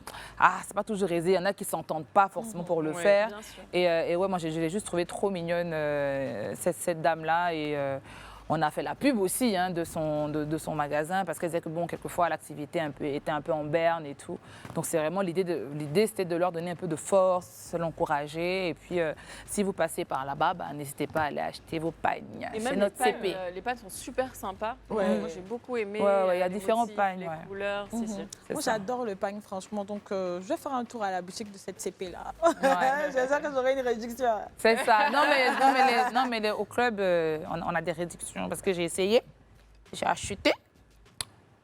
Speaker 11: c'est pas toujours aisé. Il y en a qui s'entendent pas forcément pour le faire. Et ouais, moi, je l'ai juste trouvé trop mignonne, cette dame-là. Et on a fait la pub aussi de son magasin parce qu'elle disait que quelquefois l'activité était un peu en berne et tout. Donc c'est vraiment l'idée c'était de leur donner un peu de force, l'encourager. Et puis si vous passez par là-bas, n'hésitez pas à aller acheter vos pagnes.
Speaker 1: Et même les pagnes sont super sympas. Moi j'ai beaucoup aimé.
Speaker 11: Il y a différents pagnes.
Speaker 1: Les couleurs.
Speaker 3: Moi j'adore le pagne franchement. Donc je vais faire un tour à la boutique de cette CP là. J'espère que j'aurai une réduction.
Speaker 11: C'est ça. Non mais au club on a des réductions. Parce que j'ai essayé, j'ai acheté,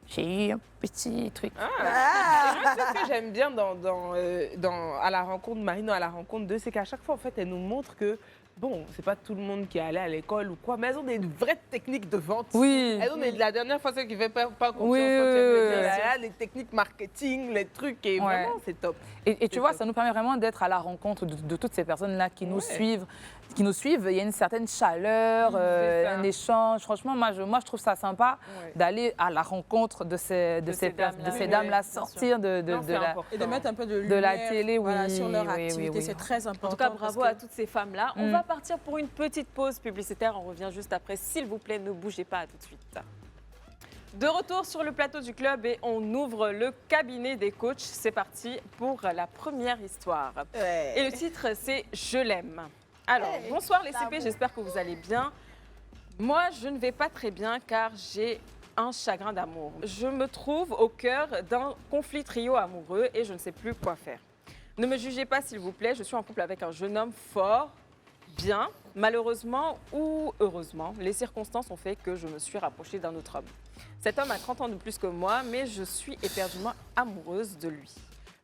Speaker 11: j'ai eu un petit truc.
Speaker 2: C'est ce que j'aime bien à la rencontre de Marino, à la rencontre d'eux, c'est qu'à chaque fois, en fait, elle nous montre que, c'est pas tout le monde qui est allé à l'école ou quoi, mais elles ont des vraies techniques de vente.
Speaker 11: Oui.
Speaker 2: Elles ont la dernière fois, celle qui ne fait pas confiance.
Speaker 11: Oui.
Speaker 2: Les techniques marketing, les trucs, et vraiment, c'est top.
Speaker 11: Et tu vois, ça nous permet vraiment d'être à la rencontre de toutes ces personnes-là qui nous suivent. Il y a une certaine chaleur, un échange. Franchement, moi, je trouve ça sympa d'aller à la rencontre de ces dames-là, sortir de
Speaker 3: et de mettre un peu de
Speaker 11: la télé
Speaker 3: sur leur activité. C'est très important.
Speaker 1: En tout cas, bravo à toutes ces femmes-là. On va partir pour une petite pause publicitaire. On revient juste après. S'il vous plaît, ne bougez pas. À tout de suite. De retour sur le plateau du club et on ouvre le cabinet des coachs. C'est parti pour la première histoire. Et le titre, c'est « Je l'aime ». Alors, bonsoir les CP, j'espère que vous allez bien. Moi, je ne vais pas très bien car j'ai un chagrin d'amour. Je me trouve au cœur d'un conflit trio amoureux et je ne sais plus quoi faire. Ne me jugez pas s'il vous plaît, je suis en couple avec un jeune homme fort, bien. Malheureusement ou heureusement, les circonstances ont fait que je me suis rapprochée d'un autre homme. Cet homme a 30 ans de plus que moi, mais je suis éperdument amoureuse de lui.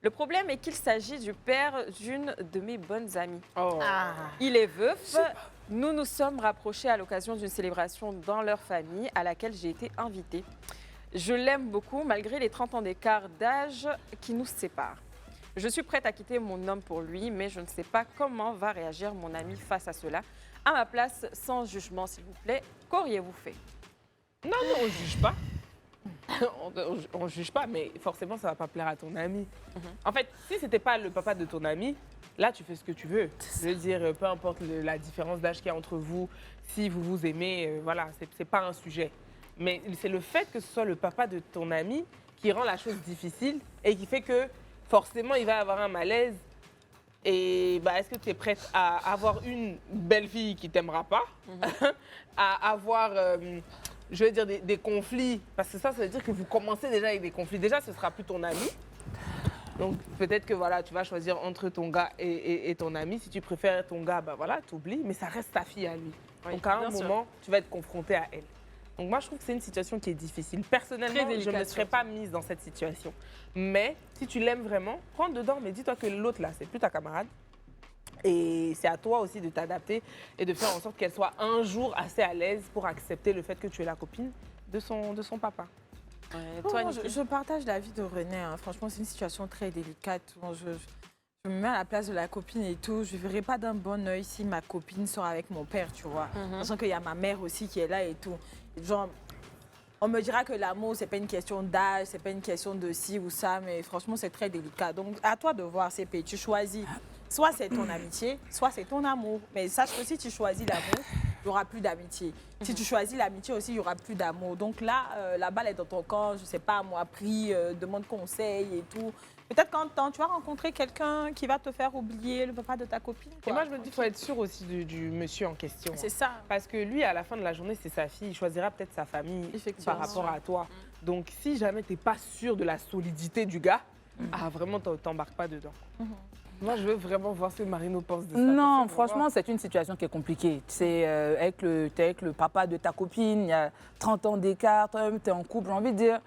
Speaker 1: Le problème est qu'il s'agit du père d'une de mes bonnes amies. Il est veuf. Nous nous sommes rapprochés à l'occasion d'une célébration dans leur famille à laquelle j'ai été invitée. Je l'aime beaucoup malgré les 30 ans d'écart d'âge qui nous séparent. Je suis prête à quitter mon homme pour lui, mais je ne sais pas comment va réagir mon ami face à cela. À ma place, sans jugement, s'il vous plaît, qu'auriez-vous fait?
Speaker 2: Non, on ne juge pas. on juge pas, mais forcément, ça ne va pas plaire à ton ami. En fait, si ce n'était pas le papa de ton ami, là, tu fais ce que tu veux. Je veux dire, peu importe la différence d'âge qu'il y a entre vous, si vous vous aimez, voilà, c'est pas un sujet. Mais c'est le fait que ce soit le papa de ton ami qui rend la chose difficile et qui fait que forcément, il va avoir un malaise. Et est-ce que tu es prête à avoir une belle fille qui t'aimera pas, à avoir, je veux dire, des conflits, parce que ça veut dire que vous commencez déjà avec des conflits. Déjà, ce sera plus ton ami. Donc peut-être que voilà, tu vas choisir entre ton gars et ton ami. Si tu préfères ton gars, voilà, t'oublies, mais ça reste ta fille à lui. Oui, donc à un moment, tu vas être confronté à elle. Donc moi, je trouve que c'est une situation qui est difficile. Personnellement, je ne me serais pas mise dans cette situation. Mais si tu l'aimes vraiment, rentre dedans, mais dis-toi que l'autre là, c'est plus ta camarade. Et c'est à toi aussi de t'adapter et de faire en sorte qu'elle soit un jour assez à l'aise pour accepter le fait que tu es la copine de son papa.
Speaker 3: Toi, je partage l'avis de René. Hein. Franchement, c'est une situation très délicate. Je me mets à la place de la copine et tout. Je ne verrai pas d'un bon œil si ma copine sort avec mon père, tu vois. Sachant qu'il y a ma mère aussi qui est là et tout. Genre, on me dira que l'amour, c'est pas une question d'âge, c'est pas une question de ci ou ça, mais franchement, c'est très délicat. Donc, à toi de voir, CP, tu choisis. Soit c'est ton amitié, soit c'est ton amour. Mais sache que si tu choisis l'amour, il n'y aura plus d'amitié. Si tu choisis l'amitié aussi, il n'y aura plus d'amour. Donc là, la balle est dans ton camp, je ne sais pas, moi, prie, demande conseil et tout. Peut-être qu'en temps, tu vas rencontrer quelqu'un qui va te faire oublier le papa de ta copine. Quoi.
Speaker 2: Et moi, je me dis qu'il faut être sûr aussi du monsieur en question.
Speaker 3: C'est ça.
Speaker 2: Parce que lui, à la fin de la journée, c'est sa fille. Il choisira peut-être sa famille par rapport à toi. Donc, si jamais tu n'es pas sûr de la solidité du gars, vraiment, t'embarques pas dedans. Moi, je veux vraiment voir ce que Marino pense de ça.
Speaker 4: Non, franchement, c'est une situation qui est compliquée. C'est avec le papa de ta copine, il y a 30 ans d'écart, toi-même, tu es en couple. J'ai envie de dire,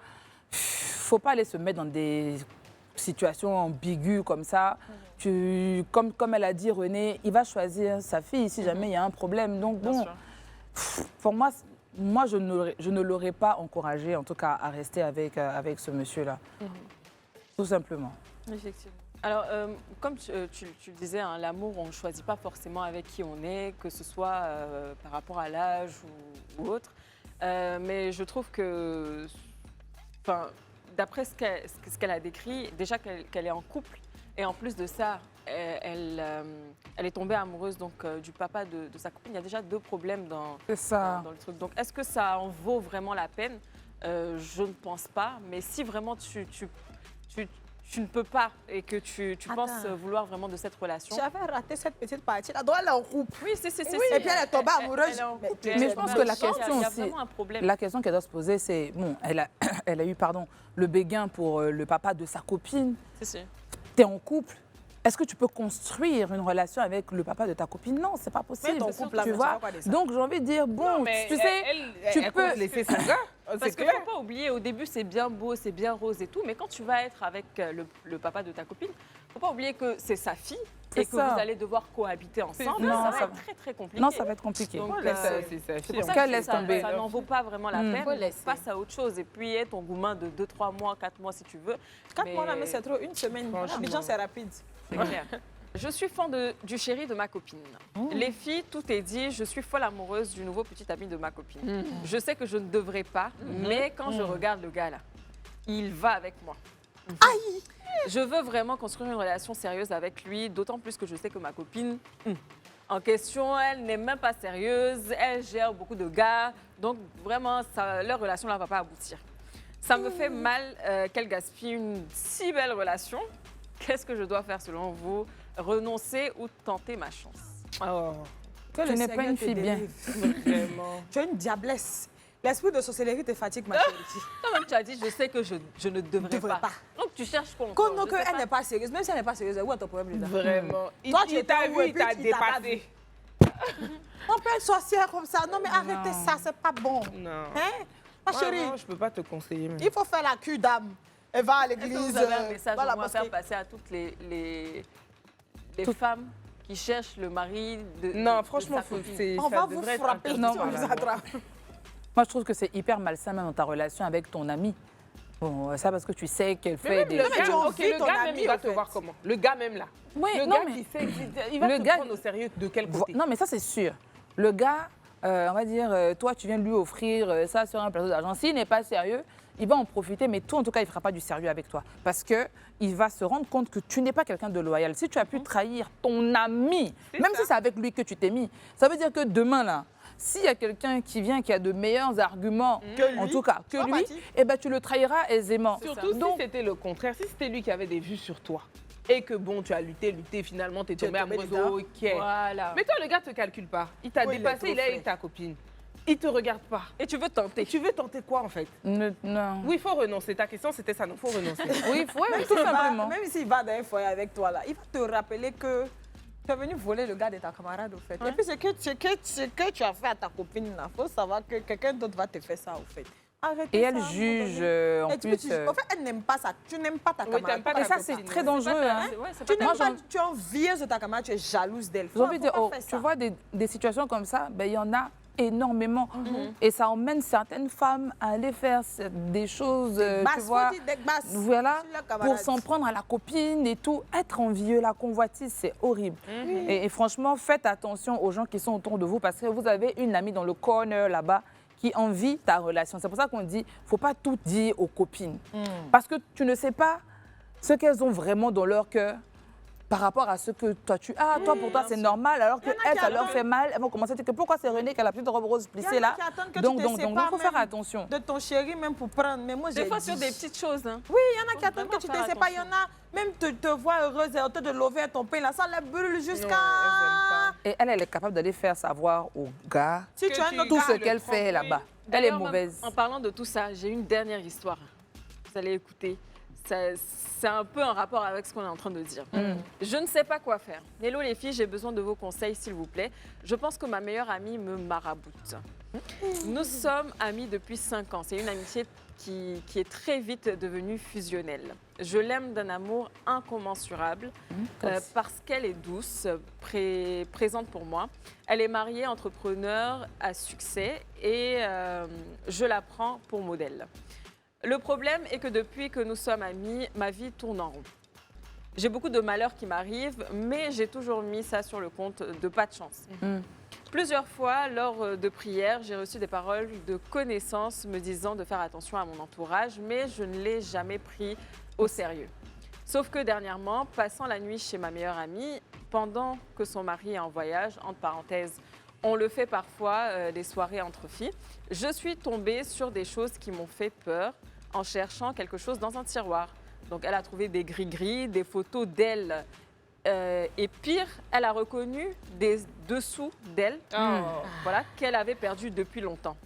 Speaker 4: faut pas aller se mettre dans des situations ambiguës comme ça. Comme elle a dit, René, il va choisir sa fille si jamais il y a un problème. Donc, bon, pour moi, je ne l'aurais pas encouragé, en tout cas, à rester avec ce monsieur-là. Tout simplement.
Speaker 1: Effectivement. Alors, comme tu le disais, hein, l'amour, on ne choisit pas forcément avec qui on est, que ce soit par rapport à l'âge ou autre. Mais je trouve que, d'après ce qu'elle a décrit, déjà qu'elle est en couple, et en plus de ça, elle est tombée amoureuse donc, du papa de sa copine. Il y a déjà 2 problèmes dans le truc. Donc, est-ce que ça en vaut vraiment la peine? Je ne pense pas. Mais si vraiment tu ne peux pas et que tu penses vouloir vraiment de cette relation.
Speaker 3: J'avais raté cette petite partie. Elle doit aller en couple.
Speaker 1: Oui, c'est.
Speaker 3: Et puis elle est tombée amoureuse.
Speaker 4: Mais je pense que la question
Speaker 1: aussi, un problème.
Speaker 4: La question qu'elle doit se poser, c'est bon, elle a eu le béguin pour le papa de sa copine. Tu es en couple. Est-ce que tu peux construire une relation avec le papa de ta copine? Non, c'est pas possible. Tu vois. Donc j'ai envie de dire bon, tu sais, tu peux
Speaker 2: laisser ça.
Speaker 1: Parce qu'il ne faut pas oublier, au début, c'est bien beau, c'est bien rose et tout, mais quand tu vas être avec le papa de ta copine, il ne faut pas oublier que c'est sa fille et que vous allez devoir cohabiter ensemble.
Speaker 4: Non,
Speaker 1: ça va être très, très compliqué.
Speaker 4: Non, ça va être compliqué.
Speaker 1: Donc,
Speaker 2: c'est
Speaker 1: pour ça que ça n'en vaut pas vraiment la peine. Passe à autre chose et puis aie ton gourmand de 2, 3 mois, 4 mois si tu veux.
Speaker 3: 4 mois, là, mais c'est trop. Une semaine. Abidjan, c'est rapide.
Speaker 1: C'est clair. Je suis fan du chéri de ma copine. Les filles, tout est dit. Je suis folle amoureuse du nouveau petit ami de ma copine. Je sais que je ne devrais pas, mais quand je regarde le gars là, il va avec moi.
Speaker 3: Aïe!
Speaker 1: Je veux vraiment construire une relation sérieuse avec lui, d'autant plus que je sais que ma copine en question, elle n'est même pas sérieuse. Elle gère beaucoup de gars. Donc vraiment, leur relation là ne va pas aboutir. Ça me fait mal qu'elle gaspille une si belle relation. Qu'est-ce que je dois faire selon vous? Renoncer ou tenter ma chance?
Speaker 2: Oh.
Speaker 4: Tu n'es pas une fille bien.
Speaker 2: Vraiment.
Speaker 3: Tu es une diablesse. L'esprit de sorcellerie te fatigue, ma chérie.
Speaker 1: Quand même, tu as dit, je sais que je ne devrais pas. Donc, tu cherches quoi encore?
Speaker 3: Donc, elle n'est pas sérieuse. Même si elle n'est pas sérieuse, où est ton problème, Lida?
Speaker 2: Vraiment.
Speaker 3: Toi, tu
Speaker 2: t'as vu,
Speaker 3: et
Speaker 2: il
Speaker 3: puis
Speaker 2: t'a
Speaker 3: il t'a pas
Speaker 2: dépassé.
Speaker 3: On peut être sorcière comme ça. Non, mais arrêtez ça, c'est pas bon.
Speaker 2: Non.
Speaker 3: Hein? Ma chérie,
Speaker 2: Non, je peux pas te conseiller.
Speaker 3: il faut faire la cure d'âme. Elle va à
Speaker 1: Est-ce que
Speaker 3: l'église.
Speaker 1: vous avez un message
Speaker 3: dans la
Speaker 1: à faire
Speaker 3: mosquée.
Speaker 1: passer à toutes les femmes qui cherchent le mari de
Speaker 2: Non,
Speaker 1: de
Speaker 2: franchement,
Speaker 1: sa copine?
Speaker 3: On va vous frapper si
Speaker 4: Non,
Speaker 3: on vous attrape.
Speaker 4: Moi, je trouve que c'est hyper malsain même dans ta relation avec ton ami. Bon, ça parce que tu sais qu'elle fait des...
Speaker 2: Le
Speaker 3: mais tu
Speaker 2: gars,
Speaker 3: en
Speaker 2: ok,
Speaker 3: vis
Speaker 2: le
Speaker 3: ton
Speaker 2: gars
Speaker 3: ami,
Speaker 2: même, il va
Speaker 3: en
Speaker 2: te
Speaker 3: fait.
Speaker 2: voir comment? Le gars même là.
Speaker 4: Oui,
Speaker 2: Le
Speaker 4: non,
Speaker 2: gars
Speaker 4: mais-
Speaker 2: qui sait, il va
Speaker 4: Le
Speaker 2: te
Speaker 4: gars-
Speaker 2: prendre au sérieux de quel côté?
Speaker 4: Non, mais ça, c'est sûr. Le gars, on va dire, toi, tu viens de lui offrir ça sur un plateau d'argent. S'il n'est pas sérieux, il va en profiter, mais toi, en tout cas, il ne fera pas du sérieux avec toi. Parce qu'il va se rendre compte que tu n'es pas quelqu'un de loyal. Si tu as pu trahir ton ami, même si c'est avec lui que tu t'es mis, ça veut dire que demain, là, s'il y a quelqu'un qui vient qui a de meilleurs arguments, en tout cas, que lui, eh ben, tu le trahiras aisément.
Speaker 2: Surtout si c'était le contraire, si c'était lui qui avait des vues sur toi et que bon, tu as lutté, finalement, tu es tombé amoureuse, ok.
Speaker 1: Voilà.
Speaker 2: Mais toi, le gars te calcule pas. Il t'a
Speaker 3: Oui, il est
Speaker 2: dépassé,
Speaker 3: trop
Speaker 2: il est avec
Speaker 3: frais.
Speaker 2: ta copine. Il te regarde pas.
Speaker 1: Et tu veux tenter?
Speaker 2: Et tu veux tenter quoi en fait?
Speaker 4: Non.
Speaker 2: Oui, il faut renoncer. Ta question, c'était ça, non, il faut renoncer.
Speaker 4: Oui, tout simplement.
Speaker 3: Même s'il va dans un foyer avec toi, là, il va te rappeler que tu es venu voler le gars de ta camarade, au fait. Et puis, ce que tu as fait à ta copine, il faut savoir que quelqu'un d'autre va te faire ça, au fait. Arrêtez
Speaker 4: Et elle
Speaker 3: ça, à un moment
Speaker 4: juge,
Speaker 3: donné.
Speaker 4: en
Speaker 3: Et puis,
Speaker 4: plus...
Speaker 3: en fait, elle n'aime pas ça. Tu n'aimes pas ta
Speaker 2: Oui,
Speaker 3: camarade.
Speaker 2: t'aimes pas
Speaker 4: Et
Speaker 2: ta
Speaker 4: ça,
Speaker 2: copine.
Speaker 4: c'est très dangereux. Hein.
Speaker 3: Tu n'aimes
Speaker 4: Moi,
Speaker 3: pas, tu es envieuse de ta camarade, tu es jalouse d'elle.
Speaker 4: J'ai envie de dire,
Speaker 3: Faut pas
Speaker 4: oh,
Speaker 3: faire
Speaker 4: tu
Speaker 3: ça.
Speaker 4: vois, des situations comme ça, ben, il y en a énormément. Et ça emmène certaines femmes à aller faire des choses, tu
Speaker 3: Basse,
Speaker 4: vois,
Speaker 3: faut dire des basses.
Speaker 4: voilà,
Speaker 3: Sur la
Speaker 4: pour
Speaker 3: camarade.
Speaker 4: s'en prendre à la copine et tout. Être envieux, la convoitise, c'est horrible. Et franchement, faites attention aux gens qui sont autour de vous parce que vous avez une amie dans le corner là-bas qui envie ta relation. C'est pour ça qu'on dit, faut pas tout dire aux copines. Parce que tu ne sais pas ce qu'elles ont vraiment dans leur cœur par rapport à ce que toi tu as. Toi, pour toi, c'est normal, alors que elles, ça leur fait mal. Elles vont commencer à dire que pourquoi c'est René qui a la petite robe rose plissée là. Donc, il faut faire attention.
Speaker 3: De ton chéri, même pour prendre. Mais moi, j'ai
Speaker 1: Des fois,
Speaker 3: dit-
Speaker 1: sur des petites choses. Hein.
Speaker 3: Oui, il y en a qui
Speaker 1: Faut
Speaker 3: attendent que tu ne
Speaker 1: vraiment
Speaker 3: sais
Speaker 1: faire
Speaker 3: pas. Il y en a même te voient heureuse et en train de lever ton pain. Là, ça les brûle jusqu'à.
Speaker 4: Et elle est capable d'aller faire savoir au gars
Speaker 3: Si tu as un autre
Speaker 4: tout
Speaker 3: gars,
Speaker 4: ce
Speaker 3: le
Speaker 4: qu'elle
Speaker 3: prend,
Speaker 4: fait
Speaker 3: oui.
Speaker 4: là-bas. Elle est
Speaker 1: D'ailleurs,
Speaker 4: mauvaise.
Speaker 1: En parlant de tout ça, j'ai une dernière histoire. Vous allez écouter. C'est un peu en rapport avec ce qu'on est en train de dire. Je ne sais pas quoi faire. Hello les filles, j'ai besoin de vos conseils, s'il vous plaît. Je pense que ma meilleure amie me maraboute. Nous sommes amis depuis 5 ans. C'est une amitié qui est très vite devenue fusionnelle. Je l'aime d'un amour incommensurable parce qu'elle est douce, présente pour moi. Elle est mariée, entrepreneur à succès et je la prends pour modèle. Le problème est que depuis que nous sommes amis, ma vie tourne en rond. J'ai beaucoup de malheurs qui m'arrivent, mais j'ai toujours mis ça sur le compte de pas de chance. Plusieurs fois, lors de prières, j'ai reçu des paroles de connaissance me disant de faire attention à mon entourage, mais je ne l'ai jamais pris au sérieux. Sauf que dernièrement, passant la nuit chez ma meilleure amie, pendant que son mari est en voyage, entre parenthèses, on le fait parfois, des soirées entre filles, je suis tombée sur des choses qui m'ont fait peur en cherchant quelque chose dans un tiroir. Donc elle a trouvé des gris-gris, des photos d'elle. Et pire, elle a reconnu des dessous d'elle voilà, qu'elle avait perdu depuis longtemps.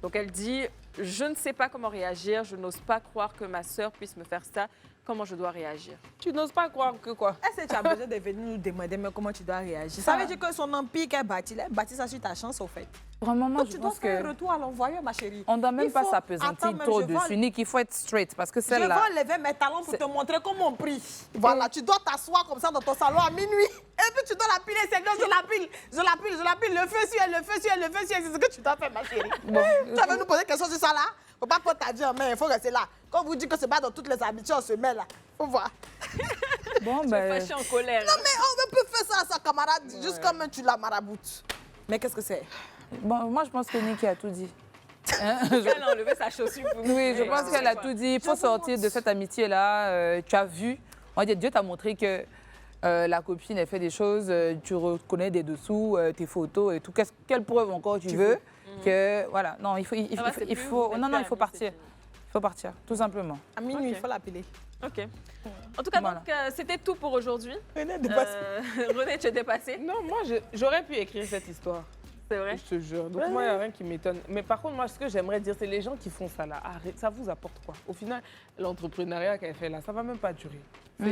Speaker 1: Donc elle dit, je ne sais pas comment réagir, je n'ose pas croire que ma sœur puisse me faire ça. Comment je dois réagir?
Speaker 2: Tu n'oses pas croire que quoi?
Speaker 3: Est-ce que tu as besoin de venir nous demander mais comment tu dois réagir? Ça veut dire que son empire qu'elle bâtit, elle bâtit ça sur ta chance, au fait.
Speaker 4: Vraiment, moi,
Speaker 3: Donc,
Speaker 4: je
Speaker 3: tu dois
Speaker 4: pense
Speaker 3: faire un
Speaker 4: que
Speaker 3: retour à l'envoyeur, ma chérie.
Speaker 4: on ne doit même
Speaker 3: Il
Speaker 4: pas
Speaker 3: faut-
Speaker 4: s'apesantir
Speaker 3: Attends, même,
Speaker 4: trop
Speaker 3: je vais-
Speaker 4: dessus, ni qu'il faut être straight, parce que
Speaker 3: Je
Speaker 4: celle-là...
Speaker 3: vais enlever mes talons pour te montrer comment on prie. Voilà, tu dois t'asseoir comme ça dans ton salon à minuit. Et puis tu dois la piler, c'est que je la pile, je la pile, je la pile. Le feu sur elle, le feu sur elle, le feu sur elle. C'est ce que tu dois faire, ma chérie. Tu veux nous poser quelque chose sur ça là? Faut pas prendre ta vie en main, il faut rester là. Quand vous dites que c'est pas dans toutes les habitudes, on se met là. Faut voir.
Speaker 4: Bon,
Speaker 1: Je suis fâchée en colère.
Speaker 3: Non, mais on peut faire ça à sa camarade, juste comme tu la maraboutes. Mais qu'est-ce que c'est?
Speaker 4: Bon, moi, je pense que Niki a tout dit.
Speaker 1: Elle a enlevé sa chaussure pour vous.
Speaker 4: Oui, je pense qu'elle a tout dit. Il faut sortir de cette amitié-là. Tu as vu, on va dire, Dieu t'a montré que la copine, elle fait des choses, tu reconnais des dessous, tes photos et tout. Quelle preuve encore tu veux que, voilà, non, il faut
Speaker 1: Ah ouais, c'est plus, vous
Speaker 4: non,
Speaker 1: êtes
Speaker 4: non, il
Speaker 1: plus
Speaker 4: faut
Speaker 1: amis,
Speaker 4: partir.
Speaker 1: c'est
Speaker 4: faut partir, tout simplement.
Speaker 3: À minuit, il faut l'appeler.
Speaker 1: OK. En tout cas,
Speaker 4: Voilà.
Speaker 1: donc, c'était tout pour aujourd'hui.
Speaker 3: René est dépassé.
Speaker 1: René, tu es dépassée?
Speaker 2: Non, moi, j'aurais pu écrire cette histoire.
Speaker 1: C'est vrai?
Speaker 2: Je te jure. Donc, moi, il n'y a rien qui m'étonne. Mais par contre, moi, ce que j'aimerais dire, c'est les gens qui font ça là, arrête, ça vous apporte quoi? Au final, l'entrepreneuriat qu'elle fait là, ça ne va même pas durer.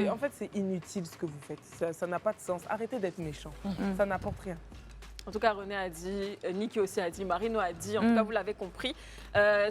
Speaker 2: En fait, c'est inutile ce que vous faites. Ça n'a pas de sens. Arrêtez d'être méchant. Ça n'apporte rien.
Speaker 1: En tout cas, René a dit, Niki aussi a dit, Marino a dit, en tout cas, vous l'avez compris.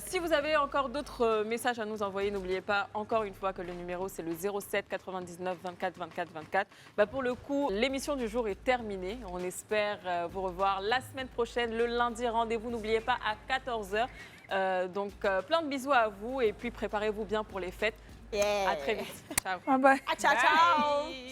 Speaker 1: Si vous avez encore d'autres messages à nous envoyer, n'oubliez pas, encore une fois, que le numéro, c'est le 07 99 24 24 24. Pour le coup, l'émission du jour est terminée. On espère vous revoir la semaine prochaine, le lundi. Rendez-vous, n'oubliez pas, à 14h. Donc, plein de bisous à vous et puis préparez-vous bien pour les fêtes.
Speaker 3: Yeah.
Speaker 1: À très vite. Ciao.
Speaker 4: Bye bye.
Speaker 3: Ciao, ciao.